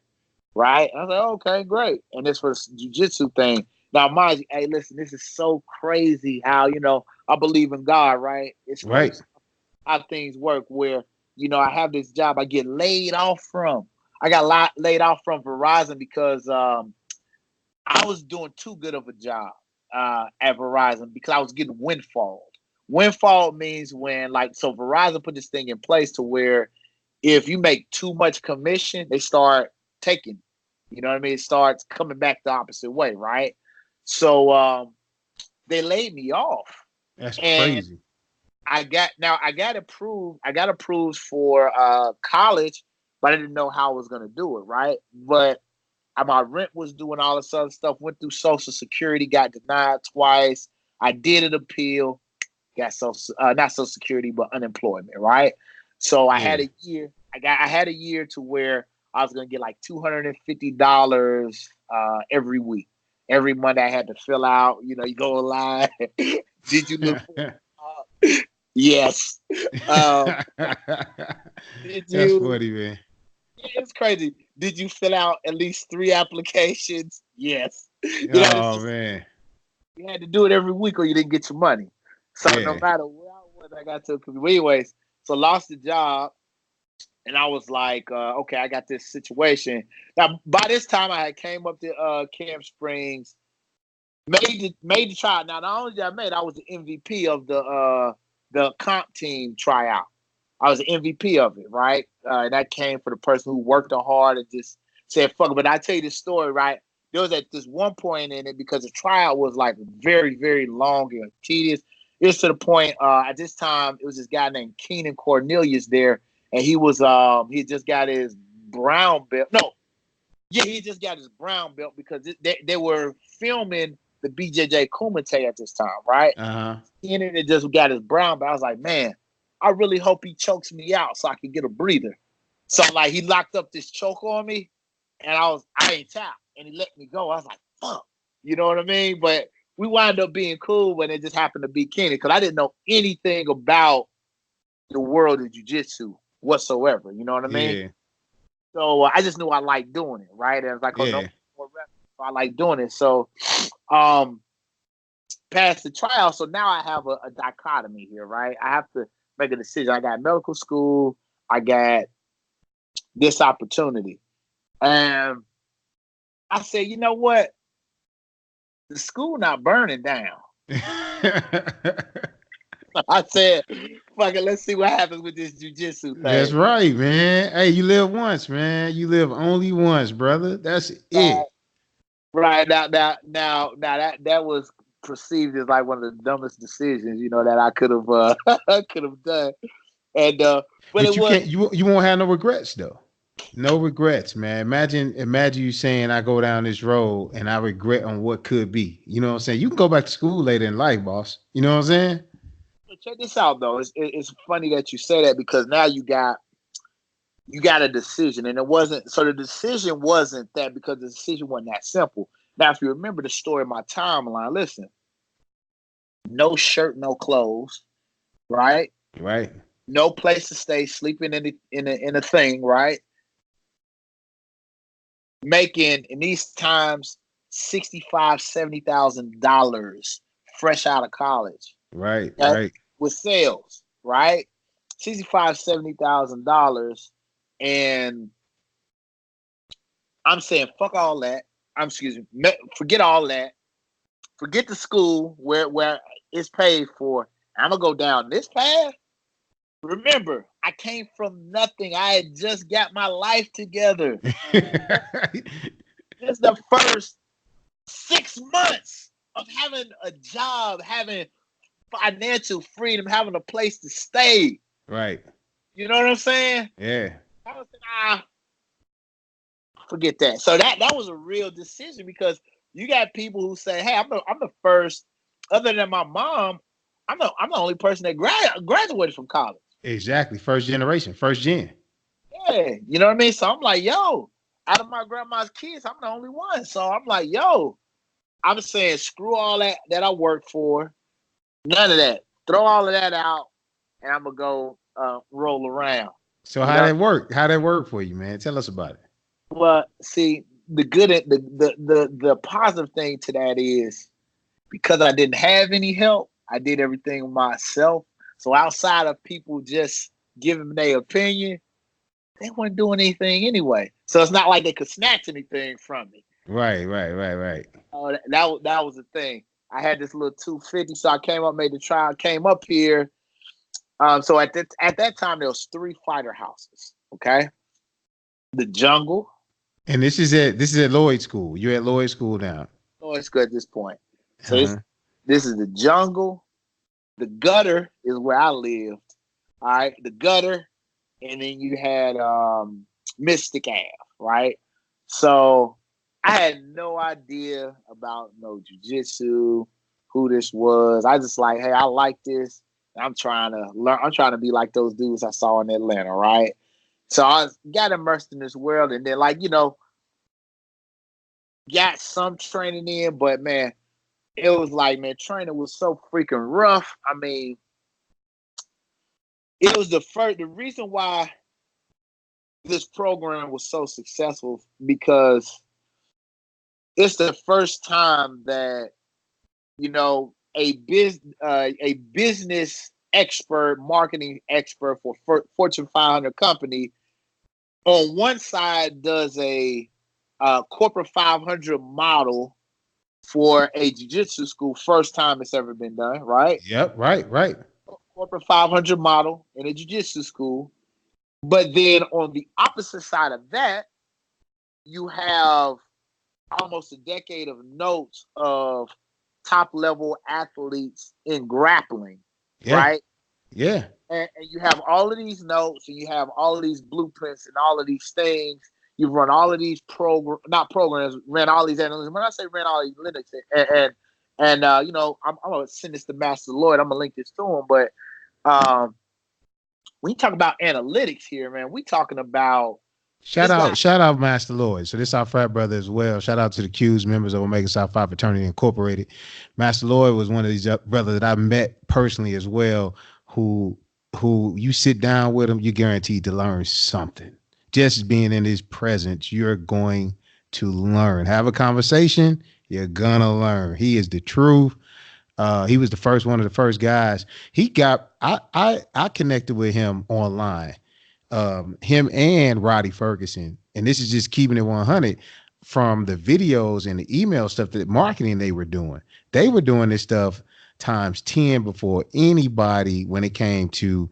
right? And I was like, okay, great. And this was jiu-jitsu thing. Now, mind you, hey, listen, this is so crazy how, I believe in God, right? It's crazy Right. how things work where, I have this job I get laid off from. I got laid off from Verizon because I was doing too good of a job at Verizon, because I was getting windfall. Windfall means when, so Verizon put this thing in place to where if you make too much commission, they start taking, you know what I mean? It starts coming back the opposite way, right? So they laid me off. That's And crazy. I got approved. I got approved for college, but I didn't know how I was going to do it, right? But my rent was doing all this other stuff. Went through Social Security, got denied twice. I did an appeal, got not Social Security, but unemployment, right? So I had Yeah. a year. I had a year to where I was going to get like $250 every week. Every Monday I had to fill out. You go online. Did you look for? Yes. Did That's you? funny, man. It's crazy. Did you fill out at least 3 applications? Yes. It's Oh just, man. you had to do it every week or you didn't get your money. So no Yeah. matter where I was, I got to. Anyways, so lost the job, and I was like, okay, I got this situation. Now by this time, I had came up to Camp Springs, made the tryout. Now not only did I made, I was the MVP of the comp team tryout. I was the MVP of it, right? And that came for the person who worked hard and just said, fuck it. But I tell you this story, right? There was at this one point in it, because the tryout was like very, very long and tedious. It was to the point, at this time, it was this guy named Keenan Cornelius there. And he just got his brown belt. No, yeah, he just got his brown belt because they were filming the BJJ Kumite at this time, right? Uh-huh. Keenan had just got his brown belt. I was like, man, I really hope he chokes me out so I can get a breather. So like he locked up this choke on me, and I ain't tapped, and he let me go. I was like, fuck, you know what I mean? But we wound up being cool when it just happened to be Kenny, because I didn't know anything about the world of jiu-jitsu whatsoever. You know what I mean? Yeah. So I just knew I liked doing it, right? And it's like, oh, no Yeah. more reps. So I like doing it. So um passed the trial. So now I have a dichotomy here, right? I have to make a decision. I got medical school. I got this opportunity. And I said, you know what? The school not burning down. I said, fuck it, let's see what happens with this jujitsu That's thing. right, man. Hey, you live once, man. You live only once, brother. That's Right, it. right. That was perceived as like one of the dumbest decisions, that I could have could have done. And but But it you was can't you won't have no regrets though. No regrets, man. Imagine you saying I go down this road and I regret on what could be. You know what I'm saying? You can go back to school later in life, boss. You know what I'm saying? check this out though. It's funny that you say that, because now you got a decision, and it wasn't. So the decision wasn't that, because the decision wasn't that simple. Now, if you remember the story of my timeline, listen, no shirt, no clothes. right? Right. No place to stay, sleeping in a thing, right? Making in these times $65,000, $70,000 fresh out of college. Right. Okay? Right. With sales, right? $70,000, and I'm saying fuck all that. Excuse me, forget all that. Forget the school where it's paid for. I'm gonna go down this path. Remember, I came from nothing. I had just got my life together. This is the first 6 months of having a job, having financial freedom, having a place to stay. Right. You know what I'm saying? Yeah. I was like, forget that. So that was a real decision, because you got people who say, "Hey, I'm the first, other than my mom, I'm the only person that graduated from college." Exactly. First generation. First gen. Yeah, you know what I mean. So I'm like, yo, out of my grandma's kids, I'm the only one. So I'm like, yo, I'm saying, screw all that I worked for. None of that. Throw all of that out, and I'm gonna go roll around. So You how know. that work? How that work for you, man? Tell us about it. Well, see, the good, the positive thing to that is, because I didn't have any help, I did everything myself. So outside of people just giving their opinion, they weren't doing anything anyway. So it's not like they could snatch anything from me. Right. Right. Right. Right. That was the thing. I had this little 250, so I came up, made the trial, came up here. So at that time there was 3 fighter houses. Okay, the Jungle. And this is at Lloyd School. You're at Lloyd School now. Oh, it's good at this point. So Uh-huh. this is the Jungle. The Gutter is where I lived. All right, the Gutter, and then you had Mystic Ave, right? So I had no idea about no jujitsu, who this was. I just like, hey, I like this. I'm trying to learn. I'm trying to be like those dudes I saw in Atlanta, right? So got immersed in this world, and then got some training in, but man, it was like, man, training was so freaking rough. I mean, it was the reason why this program was so successful, because it's the first time that a business expert, marketing expert for Fortune 500 company on one side does a corporate 500 model for a jiu-jitsu school. First time it's ever been done, right? Yep. Right. Right. Corporate 500 model in a jiu-jitsu school. But then on the opposite side of that, you have almost a decade of notes of top level athletes in grappling, Yeah. right? Yeah. And you have all of these notes, and you have all of these blueprints and all of these things. You've run all of these not programs, ran all these analytics. When I say ran all these Linux, I'm gonna send this to Master Lloyd. I'm gonna link this to him. But when you talk about analytics here, man, we talking about this guy. Shout out, Master Lloyd. So this is our frat brother as well. Shout out to the Q's members of Omega Psi Phi Fraternity Incorporated. Master Lloyd was one of these brothers that I met personally as well, who you sit down with him, you're guaranteed to learn something. Just being in his presence, you're going to learn. Have a conversation, you're gonna learn. He is the truth. He was one of the first guys. I connected with him online, him and Roddy Ferguson. And this is just keeping it 100 from the videos and the email stuff, that marketing they were doing. They were doing this stuff times 10 before anybody when it came to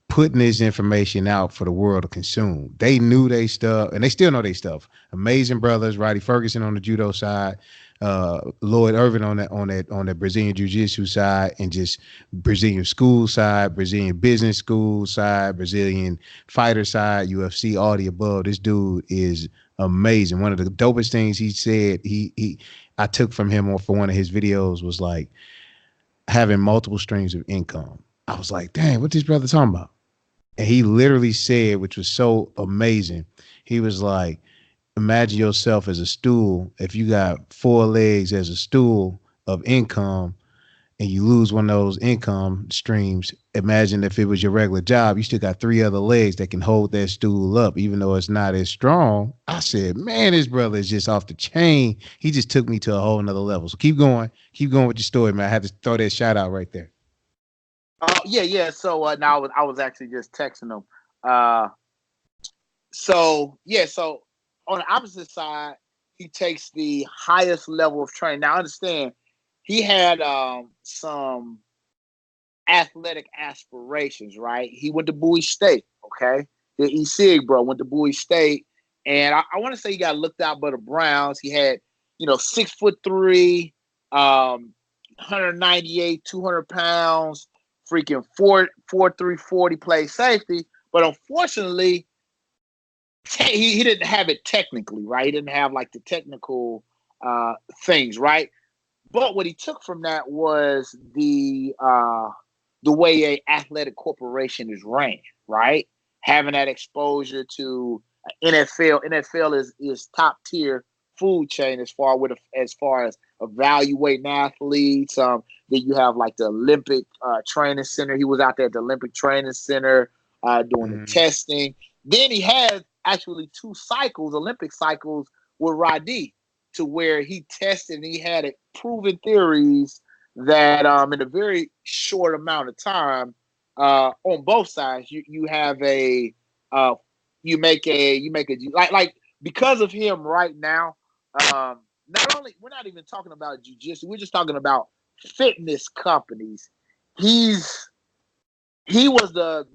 putting this information out for the world to consume. They knew they stuff, and they still know they stuff. Amazing brothers, Roddy Ferguson on the judo side, Lloyd Irvin on that Brazilian jiu-jitsu side, and just Brazilian school side, Brazilian business school side, Brazilian fighter side, UFC, all the above. This dude is amazing. One of the dopest things he said, I took from him for one of his videos, was like having multiple streams of income. I was like, dang, what this brother talking about? And he literally said, which was so amazing, he was like, imagine yourself as a stool. If you got 4 legs as a stool of income, and you lose one of those income streams imagine if it was your regular job, you still got 3 other legs that can hold that stool up, even though it's not as strong. I said, man, this brother is just off the chain. He just took me to a whole nother level. So keep going with your story, man. I had to throw that shout out right there. Yeah. So now I was actually just texting him. So on the opposite side, he takes the highest level of training. Now understand, he had some athletic aspirations, right? He went to Bowie State, okay? The EC, bro, went to Bowie State. And I want to say he got looked out by the Browns. He had, 6'3", 198, 200 pounds, freaking 4'3", 40, play safety. But unfortunately, he didn't have it technically, right? He didn't have like the technical things, right? But what he took from that was the way a athletic corporation is ran, right? Having that exposure to NFL. NFL is top tier food chain as far as evaluating athletes. Then you have like the Olympic training center. He was out there at the Olympic training center doing the testing. Then he had actually 2 cycles, Olympic cycles, with Roddy, to where he tested and he had proven theories that in a very short amount of time, on both sides, you have a you make a like because of him right now. Not only, we're not even talking about jiu-jitsu, we're just talking about fitness companies. He was the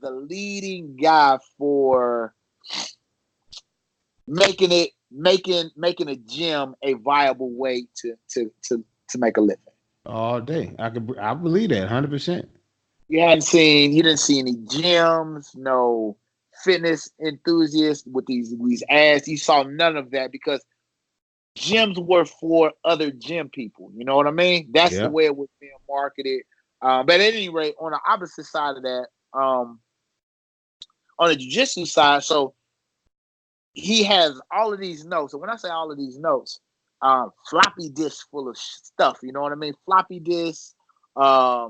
leading guy for making a gym a viable way to make a living. All day. I believe that 100%. You didn't see any gyms, no fitness enthusiasts with these ads. You saw none of that because gyms were for other gym people. You know what I mean? That's the way it was being marketed. But at any rate, on the opposite side of that, on the jiu-jitsu side, so he has all of these notes. And when I say all of these notes, floppy disk full of stuff. You know what I mean? Floppy disk. A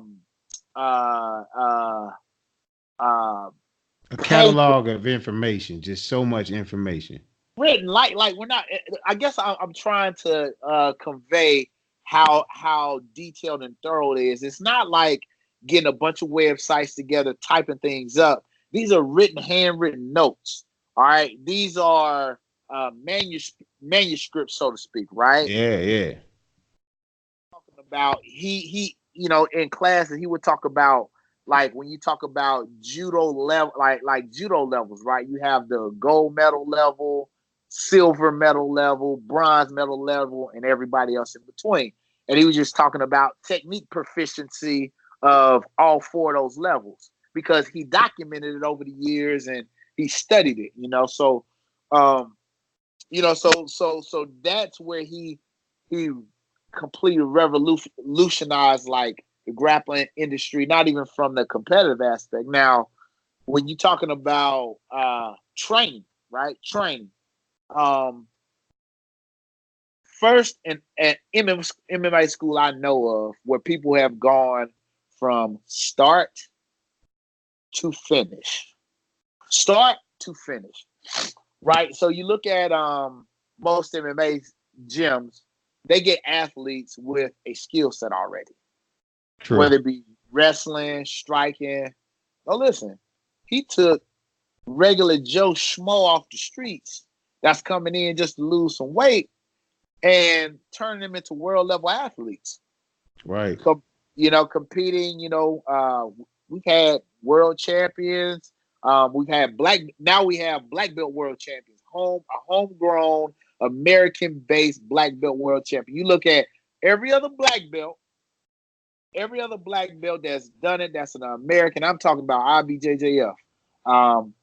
catalog of information, just so much information written. Like we're not. I guess I'm trying to convey how detailed and thorough it is. It's not like getting a bunch of websites together, typing things up. These are handwritten notes. All right, these are manuscripts, so to speak, right? Yeah. Talking about he in classes he would talk about, like when you talk about judo level, like judo levels, right? You have the gold medal level, silver medal level, bronze medal level, and everybody else in between. And he was just talking about technique proficiency of all 4 of those levels because he documented it over the years and he studied it, So, so that's where he completely revolutionized like the grappling industry, not even from the competitive aspect. Now, when you're talking about training, right? Training. First at MMA school I know of where people have gone from start to finish. Start to finish. Right? So you look at most MMA gyms, they get athletes with a skill set already. True. Whether it be wrestling, striking. Oh, listen, he took regular Joe Schmo off the streets that's coming in just to lose some weight and turning them into world level athletes. Right. So, competing, we've had world champions. We have black belt world champions, a homegrown American-based black belt world champion. You look at every other black belt that's done it, that's an American. I'm talking about IBJJF. And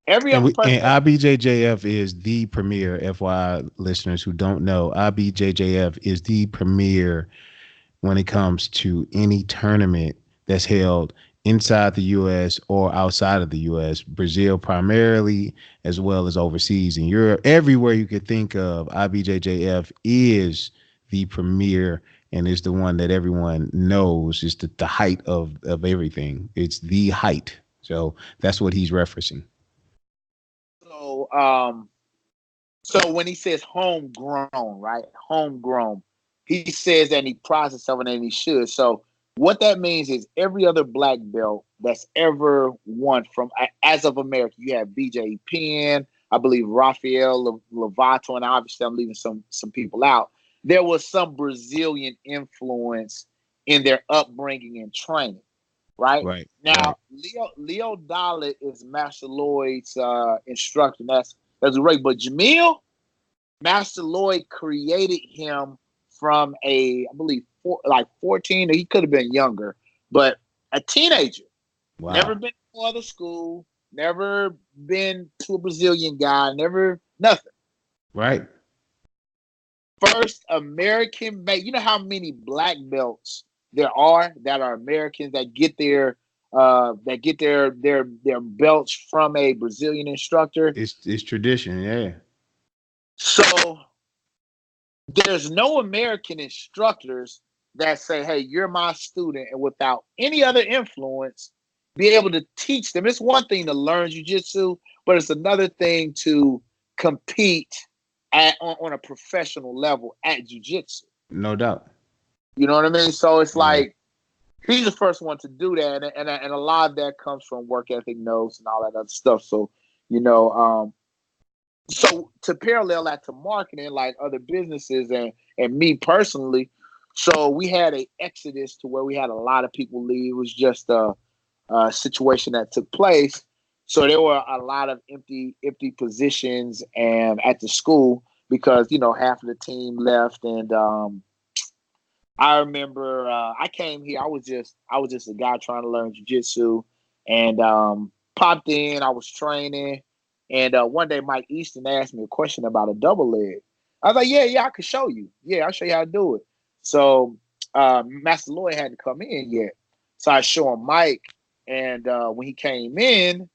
IBJJF is the premier, FYI listeners who don't know, IBJJF is the premier when it comes to any tournament that's held inside the U.S. or outside of the U.S., Brazil primarily, as well as overseas in Europe. Everywhere you could think of, IBJJF is the premier and it's the one that everyone knows is the height of everything. It's the height. So that's what he's referencing. So, so when he says homegrown, right? Homegrown, he says that he prides himself and he should. So what that means is every other black belt that's ever won from as of America, you have BJ Penn, I believe Rafael Lovato, and obviously I'm leaving some people out. There was some Brazilian influence in their upbringing and training, right? Right. Now, Right. Leo Dollar is Master Lloyd's instructor. That's great. But Jamil, Master Lloyd created him from I believe, 14, or he could have been younger, but a teenager. Wow. Never been to other school, never been to a Brazilian guy, never nothing. Right. First American made. You know how many black belts there are that are Americans that get their belts from a Brazilian instructor. It's tradition. Yeah. So there's no American instructors that say, hey, you're my student, and without any other influence, be able to teach them. It's one thing to learn jiu-jitsu, but it's another thing to compete on a professional level at jiu-jitsu. No doubt. You know what I mean? So it's like he's the first one to do that, and a lot of that comes from work ethic notes and all that other stuff. So, so to parallel that to marketing, like other businesses and me personally, so we had a exodus to where we had a lot of people leave. It was just a situation that took place. So there were a lot of empty positions and at the school because half of the team left. And I remember I came here. I was just a guy trying to learn jiu-jitsu, and popped in. I was training. And one day, Mike Easton asked me a question about a double leg. I was like, yeah, I could show you. Yeah, I'll show you how to do it. So Master Lloyd hadn't come in yet. So I show him Mike. And when he came in,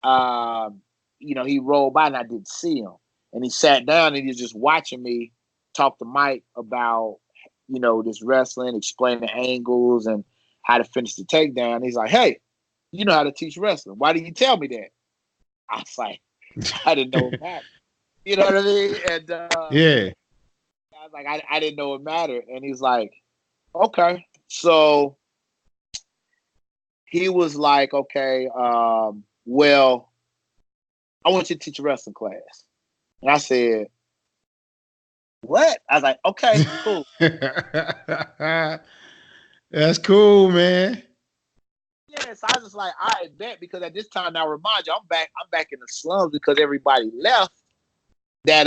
he rolled by and I didn't see him. And he sat down and he was just watching me talk to Mike about, this wrestling, explain the angles and how to finish the takedown. He's like, hey, you know how to teach wrestling. Why didn't you tell me that? I was like, I didn't know it mattered. You know what I mean? And yeah. I was like, I didn't know it mattered. And he's like, okay. So he was like, okay, well, I want you to teach a wrestling class. And I said, what? I was like, okay, cool. That's cool, man. Yeah, so I was just like, I bet, because at this time, now remind you, I'm back in the slums because everybody left. That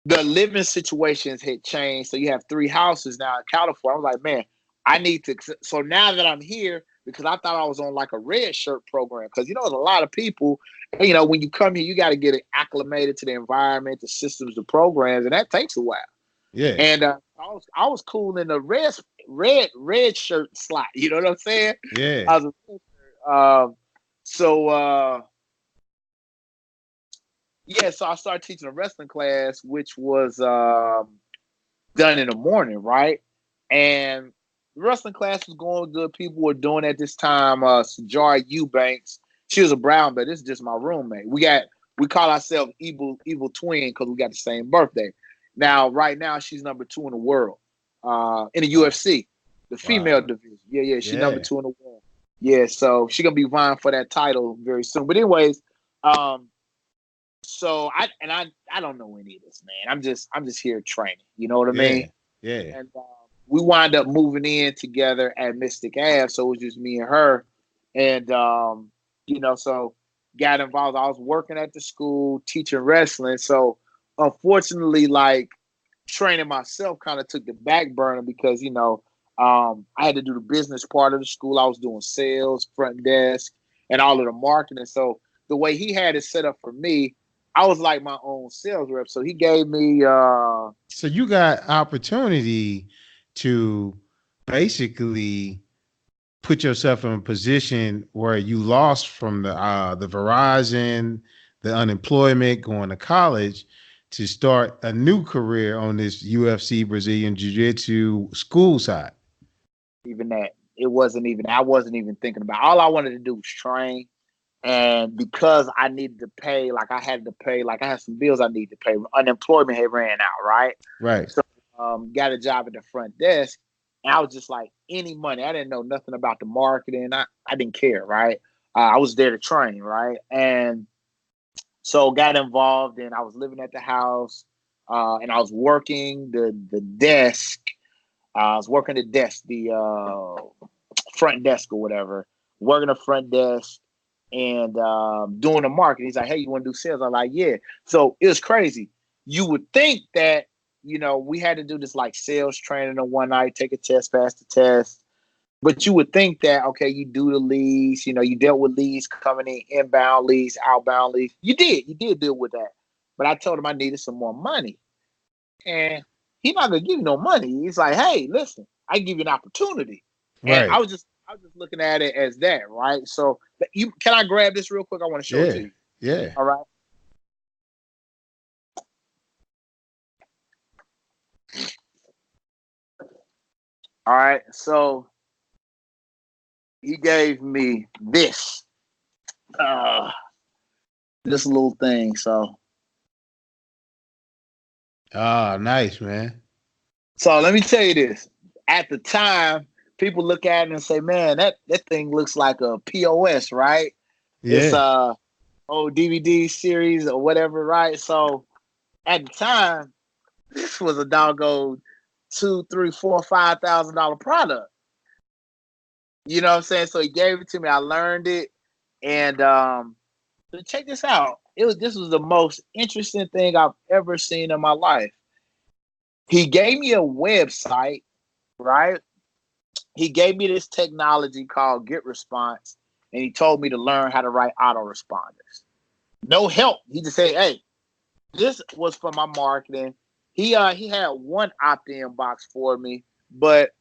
the living situations had changed. So you have 3 houses now in California. I was like, man, I need to. So now that I'm here, because I thought I was on like a red shirt program, because there's a lot of people. When you come here, you got to get acclimated to the environment, the systems, the programs, and that takes a while. Yeah. And I was cool in the red shirt slot. You know what I'm saying? Yeah. I was so I started teaching a wrestling class, which was done in the morning, right? And the wrestling class was going good. People were doing at this time. Sajara Eubanks, she was a brown belt. This is just my roommate. We call ourselves evil twin because we got the same birthday. Now, right now, she's number 2 in the world in the UFC, the female division. Yeah, she's number 2 in the world. Yeah, so she's gonna be vying for that title very soon. But anyways, so I don't know any of this, man. I'm just here training. You know what I mean? Yeah. And we wind up moving in together at Mystic Ave, so it was just me and her. And so got involved. I was working at the school, teaching wrestling. So unfortunately, like training myself kind of took the back burner because I had to do the business part of the school. I was doing sales, front desk, and all of the marketing. So the way he had it set up for me, I was like my own sales rep. So he gave me. So you got opportunity to basically put yourself in a position where you lost from the Verizon, the unemployment, going to college, to start a new career on this UFC Brazilian Jiu-Jitsu school side? Even that, it wasn't even. I wasn't even thinking about. All I wanted to do was train, and because I needed to pay, like I had to pay, like I had some bills I needed to pay. Unemployment had ran out, right? Right. So got a job at the front desk, and I was just like, any money. I didn't know nothing about the marketing. I didn't care, right? I was there to train, right? And so got involved, and I was living at the house, and I was working the desk. I was working the desk, the front desk or whatever, working the front desk and doing the market. He's like, hey, you want to do sales? I'm like, yeah. So it was crazy. You would think that, we had to do this like sales training on one night, take a test, pass the test. But you would think that, okay, you do the leads, you dealt with leads coming in, inbound leads, outbound leads. You did deal with that. But I told him I needed some more money. And he's not gonna give you no money. He's like, hey, listen, I give you an opportunity. And Right. I was just looking at it as that, right? So can I grab this real quick? I want to show it Yeah. to you. Yeah. All right. All right. So he gave me this little thing. So Nice, man. let me tell you this. At the time, people look at it and say, man, that thing looks like a POS, right? It's Yeah. old DVD series or whatever, right? So at the time, this was a doggone $2, $3, $4, $5,000 product. You know what I'm saying? So he gave it to me. I learned it, and so check this out. This was the most interesting thing I've ever seen in my life. He gave me a website, right? He gave me this technology called Get Response, and he told me to learn how to write autoresponders. No help. He just said, "Hey, this was for my marketing." He had one opt-in box for me, but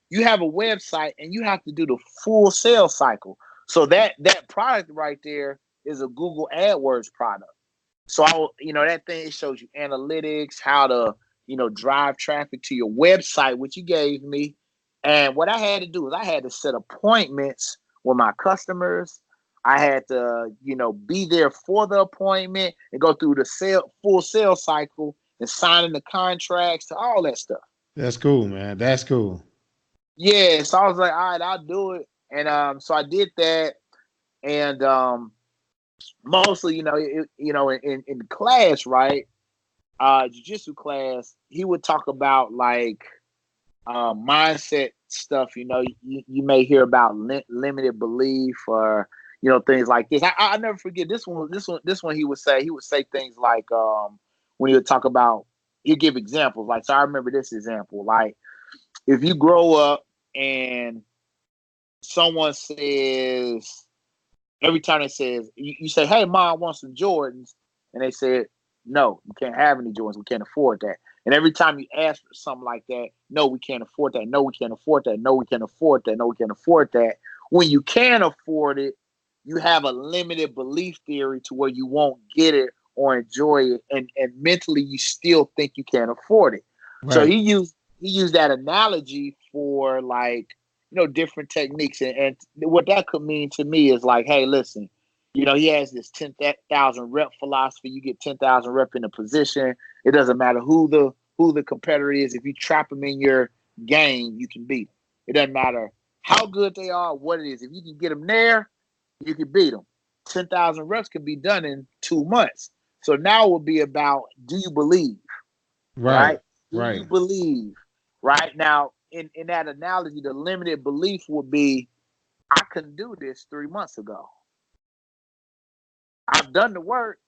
you have a website and you have to do the full sales cycle. So that product right there is a Google AdWords product. So that thing, it shows you analytics, how to drive traffic to your website, which you gave me. And what I had to do is I had to set appointments with my customers. I had to be there for the appointment and go through the full sales cycle and signing the contracts to all that stuff. That's cool, man. That's cool. Yeah, so I was like, all right, I'll do it. And so I did that. And mostly, in class, right? Jiu-jitsu class, he would talk about like mindset stuff. You may hear about limited belief or things like this. I never forget this one. He would say things like when he would talk about, he'd give examples. Like, so I remember this example. Like, if you grow up and someone says, every time they says, you say, hey, mom, I want some Jordans. And they said, no, you can't have any Jordans. We can't afford that. And every time you ask for something like that, no, we can't afford that. No, we can't afford that. No, we can't afford that. No, we can't afford that. When you can afford it, you have a limited belief theory to where you won't get it or enjoy it. And mentally, you still think you can't afford it. So Right. he used that analogy for like, different techniques. And what that could mean to me is like, hey, listen, he has this 10,000 rep philosophy. You get 10,000 rep in a position. It doesn't matter who the competitor is. If you trap them in your game, you can beat them. It doesn't matter how good they are, what it is. If you can get them there, you can beat them. 10,000 reps can be done in 2 months. So now it will be about, do you believe? Right. Right? Do Right. you believe? Right? Now, in that analogy, the limited belief would be, I couldn't do this 3 months ago. I've done the work.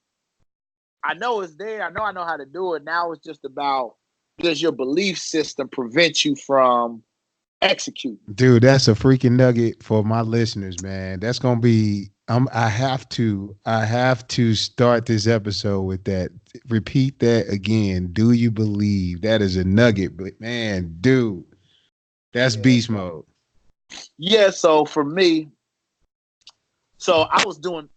I know it's there. I know how to do it. Now it's just about, does your belief system prevent you from executing? Dude, that's a freaking nugget for my listeners, man. That's gonna be I have to start this episode with that. Repeat that again. Do you believe? That is a nugget, but man, dude, that's Yeah. beast mode. Yeah. So for me, so I was doing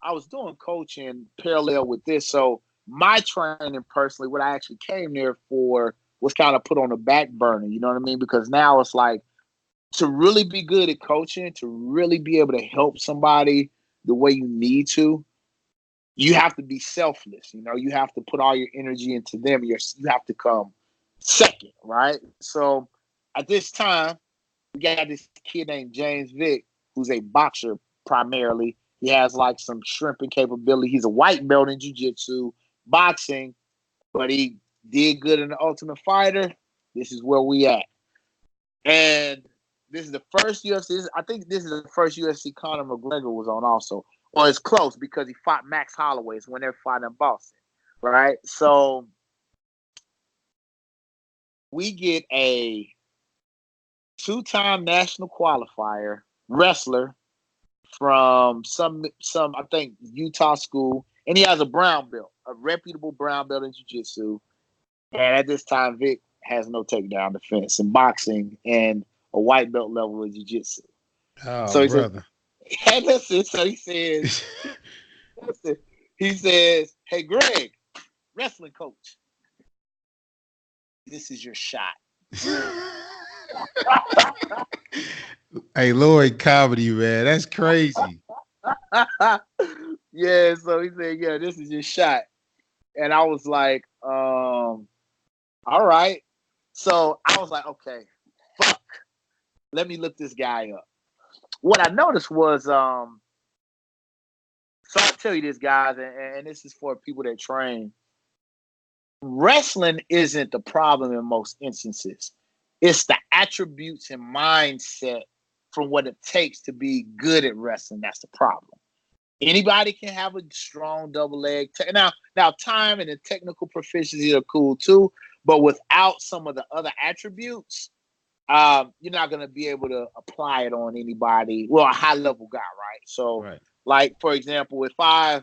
coaching parallel with this. So my training personally, what I actually came there for was kind of put on the back burner. You know what I mean? Because now it's like, to really be good at coaching, to really be able to help somebody the way you need to, you have to be selfless. You know, you have to put all your energy into them. You have to come second, right? So at this time, we got this kid named James Vick, who's a boxer primarily. He has like some shrimping capability. He's a white belt in jiu-jitsu, boxing, but he did good in the Ultimate Fighter. This is where we at. And this is the first UFC. I think this is the first UFC Conor McGregor was on also. Or it's close because he fought Max Holloway when they're fighting in Boston, right? So we get a two-time national qualifier wrestler from some I think Utah school, and he has a brown belt, a reputable brown belt in jiu-jitsu. And at this time, Vic has no takedown defense in boxing and a white belt level of jiu-jitsu. Oh, so he brother. Says, hey, listen. So he says, listen, he says, hey, Greg, wrestling coach, this is your shot. Hey, Lloyd comedy, man. That's crazy. Yeah, so he said, yeah, this is your shot. And I was like, all right. So I was like, okay, fuck. Let me look this guy up. What I noticed was, so I'll tell you this, guys, and this is for people that train. Wrestling isn't the problem in most instances. It's the attributes and mindset from what it takes to be good at wrestling. That's the problem. Anybody can have a strong double leg. Now, time and the technical proficiency are cool too, but without some of the other attributes, you're not going to be able to apply it on anybody. Well, a high level guy, right? So, Right. like, for example, if I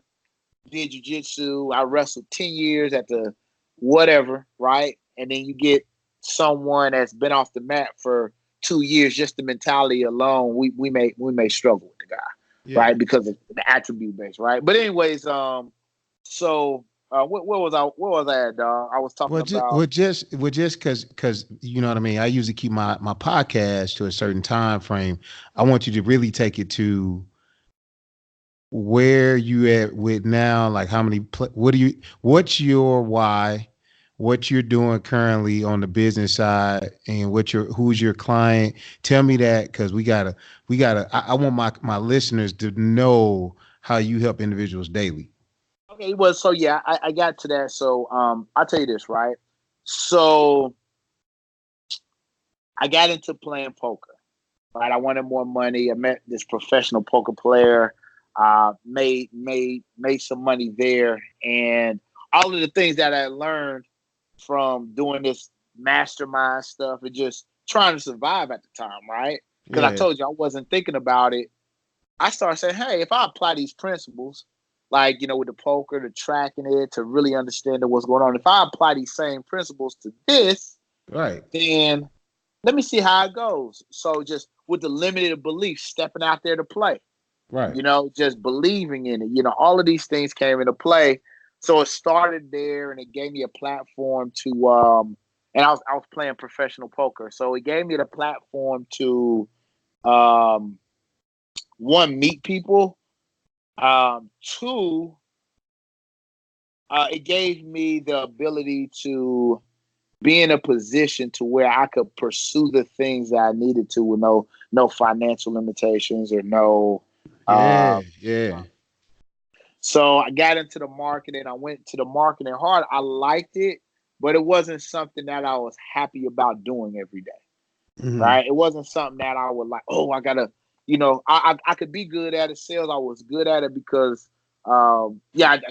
did jiu-jitsu, I wrestled 10 years at the whatever, right? And then you get someone that's been off the mat for 2 years, just the mentality alone, we may struggle with the guy, right? Because of the attribute base, right? But anyways, so where was I at, dog? I was talking about just because you know what I mean. I usually keep my podcast to a certain time frame. I want you to really take it to where you at with now, like how many, what's your why, what you're doing currently on the business side, and who's your client. Tell me that, because we gotta, I want my listeners to know how you help individuals daily. okay. Well, so yeah, I got to that. So I'll tell you this, right? So I got into playing poker. Right, I wanted more money. I met this professional poker player. Made some money there, and all of the things that I learned from doing this mastermind stuff and just trying to survive at the time, right? Because I told you I wasn't thinking about it. I started saying, hey, if I apply these principles, like, you know, with the poker, the tracking it, to really understand what's going on, if I apply these same principles to this, Right. then let me see how it goes. So just with the limited belief, stepping out there to play, Right. you know, just believing in it, you know, all of these things came into play. So it started there, and it gave me a platform to, and I was playing professional poker. So it gave me the platform to, one, meet people. Two, it gave me the ability to be in a position to where I could pursue the things that I needed to with no financial limitations or no. Yeah. So I got into the marketing. I went to the marketing hard. I liked it, but it wasn't something that I was happy about doing every day. Mm-hmm. Right? It wasn't something that I would like, oh, I gotta, you know, I could be good at it. Sales, I was good at it because I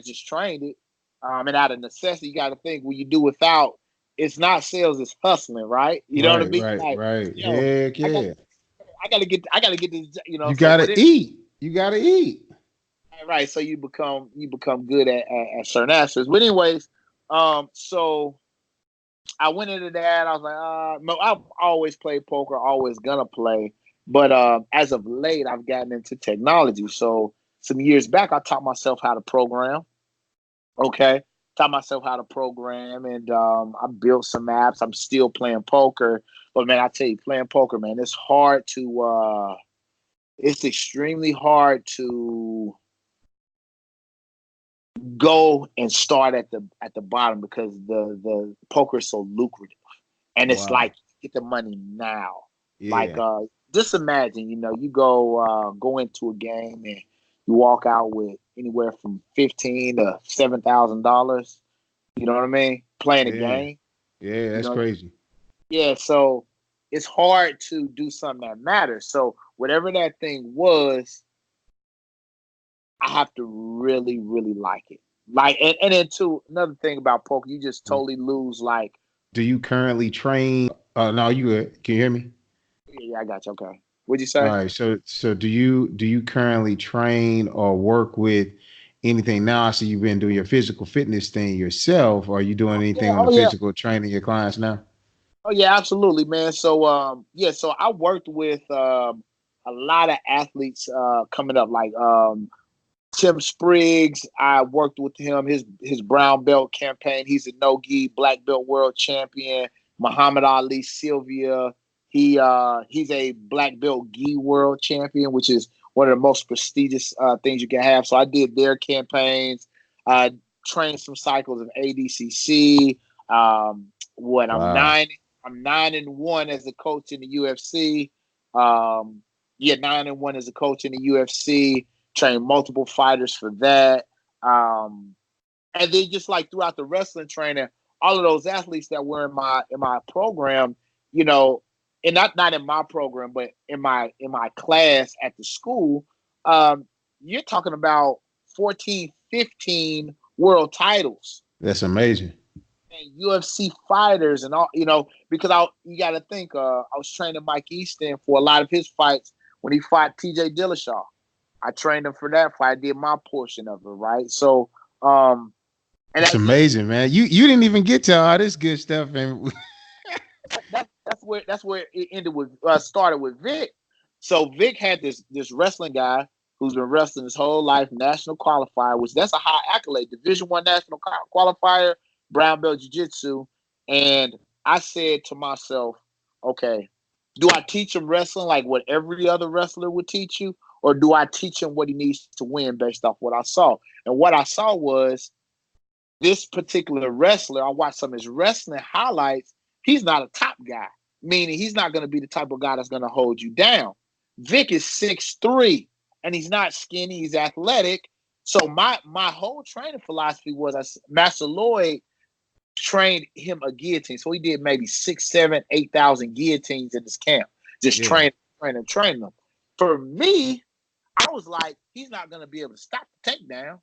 just trained it. And out of necessity, you gotta think, when you do without, it's not sales, it's hustling, right? You know what I mean? Like, Right. yo, Heck yeah. I gotta get this, you know. You So, gotta eat. You gotta eat. right. So you become good at certain aspects. But anyways, so I went into that. I was like, no, I've always played poker, always gonna play. But as of late, I've gotten into technology. So some years back, I taught myself how to program. Okay. taught myself how to program, and I built some apps. I'm still playing poker, but man, I tell you, playing poker, man, it's hard to. It's extremely hard to go and start at the bottom because the poker is so lucrative, and it's Wow. like get the money now. Like Yeah. just imagine, you go into a game and you walk out with anywhere from $15,000 to $7,000. You know what I mean? Playing a Yeah. game. Yeah. You That's know, crazy. yeah. So it's hard to do something that matters. So whatever that thing was, I have to really, really like it. Like, and then too, another thing about poker, you just totally lose. Like, Do you currently train? No, you good. Can you hear me? yeah, I got you. Okay, what'd you All say? right. So do you currently train or work with anything now? I see you've been doing your physical fitness thing yourself. Are you doing Yeah, anything on the oh yeah, physical training your clients now? oh yeah, absolutely, man. So yeah, so I worked with a lot of athletes coming up, like Tim Spriggs. I worked with him, his brown belt campaign. He's a no-gi black belt world champion. Muhammad Ali, Sylvia. He's a black belt gi world champion, which is one of the most prestigious things you can have. So I did their campaigns. Trained some cycles of ADCC. What Wow. I'm 9-1 as a coach in the UFC. Yeah, 9-1 as a coach in the UFC. Trained multiple fighters for that. And then just like throughout the wrestling training, all of those athletes that were in my program, you know, and not in my program, but in my class at the school, you're talking about 14, 15 world titles That's amazing. and UFC fighters and all, because you got to think, I was training Mike Easton for a lot of his fights when he fought TJ Dillashaw. I trained him for that fight. I did my portion of it, right? So, and That's that, yeah, amazing, man. You didn't even get to all this good stuff, and that's where it ended with started with Vic. So Vic had this wrestling guy who's been wrestling his whole life, national qualifier, which that's a high accolade, Division I national qualifier, brown belt jiu-jitsu. And I said to myself, okay, do I teach him wrestling like what every other wrestler would teach you, or do I teach him what he needs to win based off what I saw? And what I saw was this particular wrestler. I watched some of his wrestling highlights. He's not a top guy, meaning he's not going to be the type of guy that's going to hold you down. Vic is 6'3", and he's not skinny. He's athletic. So my whole training philosophy was Master Lloyd trained him a guillotine. So he did maybe 6, 7, 8,000 guillotines in his camp, just yeah, training them. For me, I was like, he's not going to be able to stop the takedown.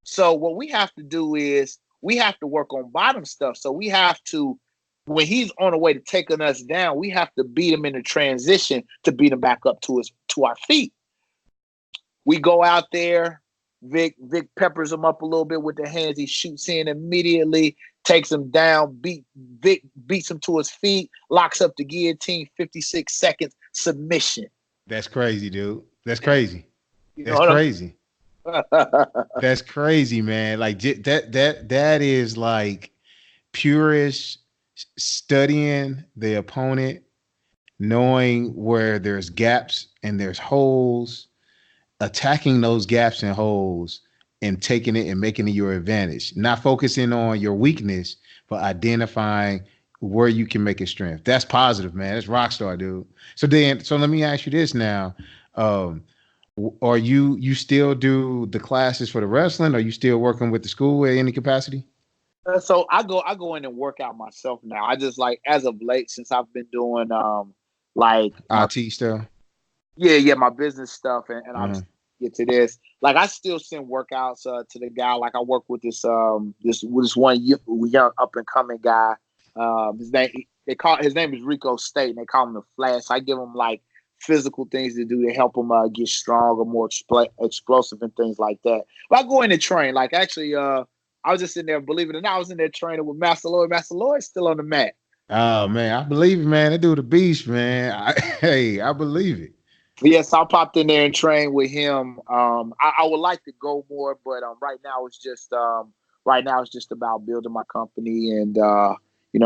So what we have to do is we have to work on bottom stuff. So we have to, when he's on the way to taking us down, we have to beat him in the transition to beat him back up to our feet. We go out there. Vic peppers him up a little bit with the hands. He shoots in immediately, takes him down. Vic beats him to his feet, locks up the guillotine. 56 seconds submission. that's crazy, dude. That's crazy. You know That's what I'm crazy. saying? That's crazy, man. Like that is like purist studying the opponent, knowing where there's gaps and there's holes, attacking those gaps and holes and taking it and making it your advantage. Not focusing on your weakness, but identifying where you can make it strength. That's positive, man. That's rock star, dude. So let me ask you this now. Um, are you still do the classes for the wrestling? Are you still working with the school at any capacity? So I go in and work out myself now. I just like as of late since I've been doing like my IT stuff. my business stuff and I'm Uh-huh. get to this. Like I still send workouts to the guy. Like I work with this one young up and coming guy. His name is Rico State and they call him the Flash. So I give him like physical things to do to help him get stronger, more explosive and things like that. But I go in and train. Like actually I was just in there, believe it or not, I was in there training with Master Lloyd. Master Lloyd's still on the mat. Oh man, I believe it, man. That dude the beast, man. Hey, I believe it. But yes, I popped in there and trained with him. I would like to go more, but right now it's just right now it's just about building my company and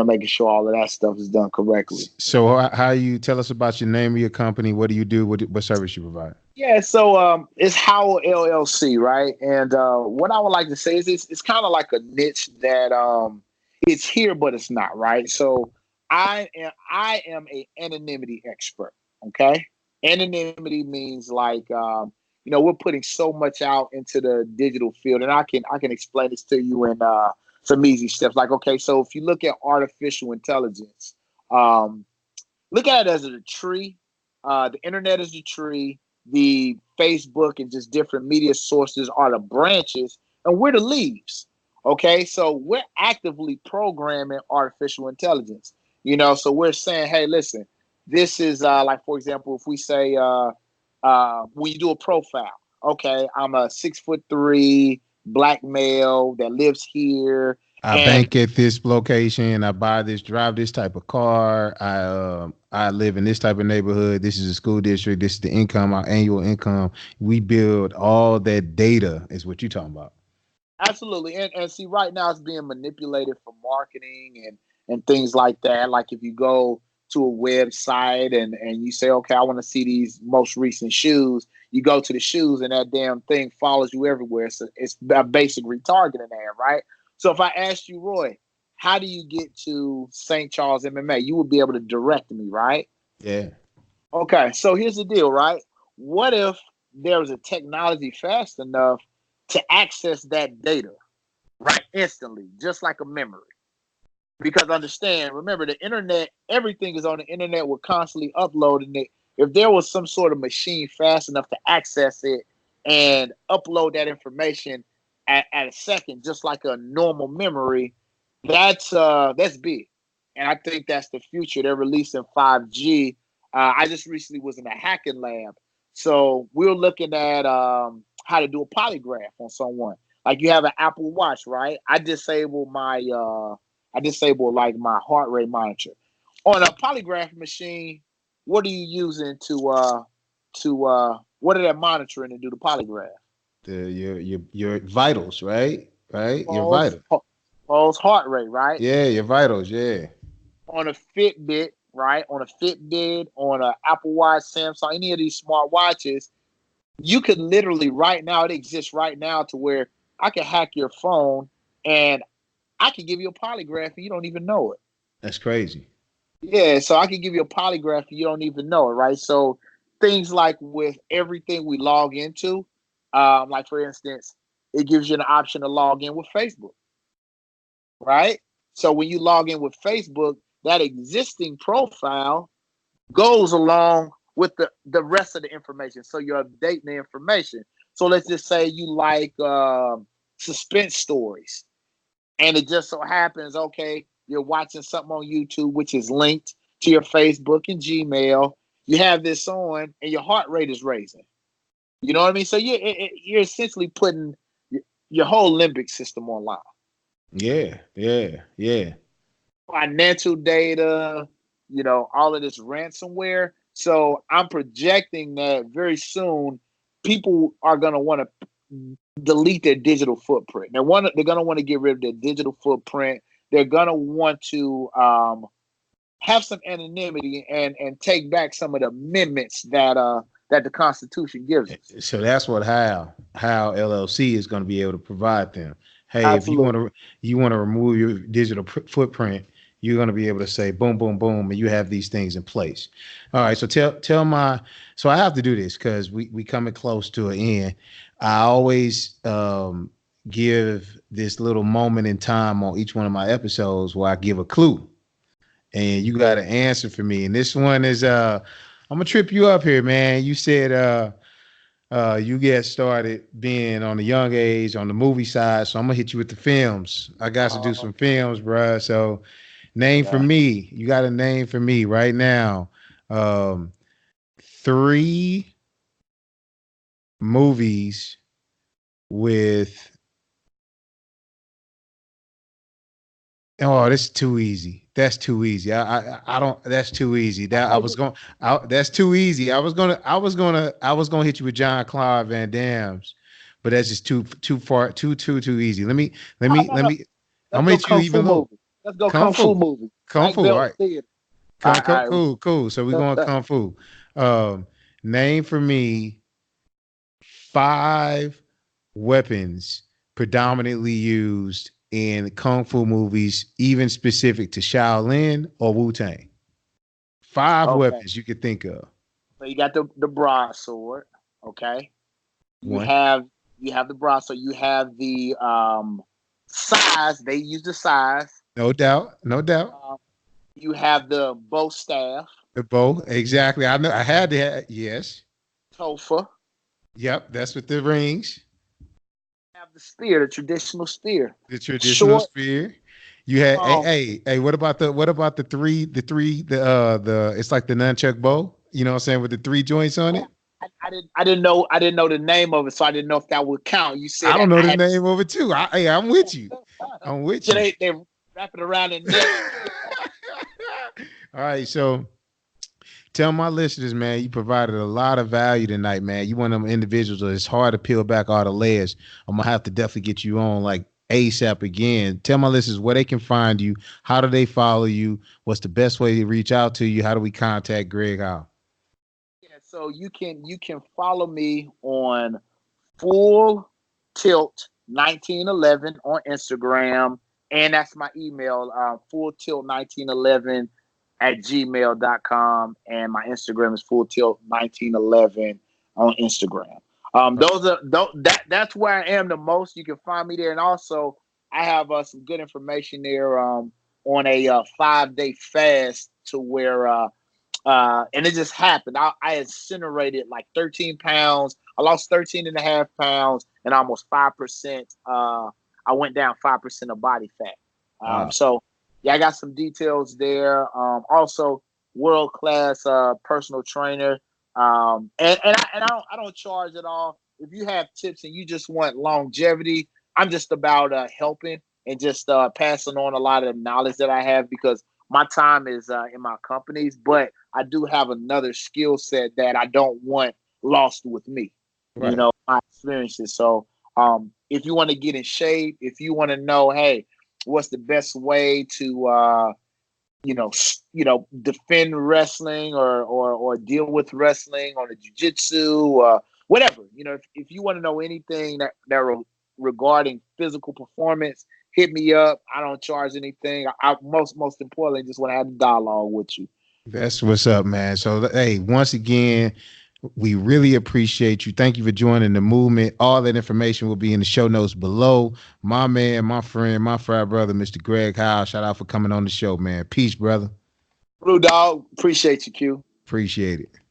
making sure all of that stuff is done correctly. So how you tell us about your name of your company? What do you do? What service you provide? Yeah, so it's Howell LLC, right? And what I would like to say is it's kind of like a niche that it's here but it's not, right? So I am a anonymity expert. Okay, anonymity means like we're putting so much out into the digital field, and I can explain this to you in some easy steps. Like, okay, so if you look at artificial intelligence, um, look at it as a tree. The internet is the tree. The Facebook and just different media sources are the branches, and we're the leaves. Okay, so we're actively programming artificial intelligence. So we're saying, hey, listen, this is like, for example, if we say when you do a profile, okay, I'm a 6'3" black male that lives here, I and bank at this location. I buy this, drive this type of car. I live in this type of neighborhood. This is a school district. This is the income, our annual income. We build all that data. Is what you're talking about. absolutely, and see, right now it's being manipulated for marketing and things like that. Like if you go to a website and you say, okay, I want to see these most recent shoes. You go to the shoes, and that damn thing follows you everywhere. So it's a basic retargeting ad, right? So if I asked you, Roy, how do you get to St. Charles MMA? You would be able to direct me, right? Yeah. Okay, so here's the deal, right? What if there was a technology fast enough to access that data, right, instantly, just like a memory? Because understand, remember, the internet, everything is on the internet. We're constantly uploading it. If there was some sort of machine fast enough to access it and upload that information at a second, just like a normal memory, that's big. And I think that's the future. They're releasing 5G. I just recently was in a hacking lab. So we were looking at how to do a polygraph on someone. Like you have an Apple Watch, right? I disable like my heart rate monitor. On a polygraph machine, what are you using to what are they monitoring to do the polygraph? Your vitals, right? Right? Your Pulse, vitals. pulse, heart rate, right? Yeah, your vitals. Yeah. On a Fitbit, right? On a Fitbit, on an Apple Watch, Samsung, any of these smart watches, you could literally right now, it exists right now to where I can hack your phone and I can give you a polygraph and you don't even know it. That's crazy. Yeah, so I can give you a polygraph and you don't even know it, right? So things like with everything we log into, like for instance, it gives you an option to log in with Facebook, right? So when you log in with Facebook, that existing profile goes along with the rest of the information. So you're updating the information. So let's just say you like suspense stories, and it just so happens, okay, you're watching something on YouTube which is linked to your Facebook and Gmail. You have this on, and your heart rate is raising. You know what I mean? So you're essentially putting your whole limbic system online. Yeah. Yeah. Yeah. Financial data, all of this ransomware. So I'm projecting that very soon people are going to want to delete their digital footprint. They're going to want to get rid of their digital footprint. They're going to want to have some anonymity and take back some of the amendments that the Constitution gives us. So that's what how LLC is going to be able to provide them. Hey, if Absolutely. you want to remove your digital footprint, you're going to be able to say boom, boom, boom, and you have these things in place. All right. So tell my so I have to do this because we coming close to an end. I always give this little moment in time on each one of my episodes where I give a clue, and you got to answer for me. And this one is I'm gonna trip you up here, man. You said you get started being on a young age on the movie side, so I'm gonna hit you with the films. I got to do some films, bruh. So name for Yeah. me. You got a name for me right now. Um, three movies with. Oh, that's too easy. That's too easy. I don't. That's too easy. That I was going. That's too easy. I was gonna hit you with John Claude Van Damme's but that's just too far, too easy. Let No, me no, let no. me. I'm Let's gonna go hit you kung fu even low. movie. Let's go Kung kung fu fu, movie. kung Black fu. All belt right, theater. All right, all cool. So we're going right. kung fu. Name for me 5 weapons predominantly used in kung fu movies, even specific to Shaolin or Wu Tang. 5 Okay. weapons you could think of. So you got the broadsword. Okay. You One, have you have the broadsword. You have the size. They use the size. no doubt, no doubt. Um, you have the bow staff. The bow, exactly. I know. I had to. Yes. Tofa. Yep. That's with the rings. You have the spear, the traditional spear. The traditional Short. spear. You had. Hey, Um, hey. What about the three? The it's like the nunchuck bow. You know what I'm saying, with the 3 joints on it. I didn't know the name of it, so I didn't know if that would count. You said I don't that know I the had name of it too. Hey, I'm with you. I'm with so you. they wrap it around the neck. All right, so tell my listeners, man, you provided a lot of value tonight, man. You one of them individuals that it's hard to peel back all the layers. I'm gonna have to definitely get you on like ASAP again. Tell my listeners where they can find you. How do they follow you? What's the best way to reach out to you? How do we contact Greg Howe? Yeah, so you can follow me on Full Tilt 1911 on Instagram, and that's my email, Full Tilt 1911 at gmail.com, and my Instagram is Full Tilt 1911 on Instagram. Those are that's where I am the most. You can find me there, and also I have some good information there on a 5-day fast to where and it just happened. I incinerated like 13 pounds. I lost 13 and a half pounds and almost 5%. I went down 5% of body fat. Wow. So yeah, I got some details there. Also world class personal trainer. And I don't charge at all. If you have tips and you just want longevity, I'm just about helping and just passing on a lot of the knowledge that I have, because my time is in my companies, but I do have another skill set that I don't want lost with me. You Right. know, my experiences. So, if you want to get in shape, if you want to know, hey, what's the best way to, defend wrestling or deal with wrestling on the jujitsu, whatever. If you want to know anything regarding physical performance, hit me up. I don't charge anything. I most importantly just want to have a dialogue with you. That's what's up, man. So, hey, once again, we really appreciate you. Thank you for joining the movement. All that information will be in the show notes below. My man, my friend, my frat brother, Mr. Greg Howe. Shout out for coming on the show, man. Peace, brother. Blue Dog, appreciate you, Q. Appreciate it.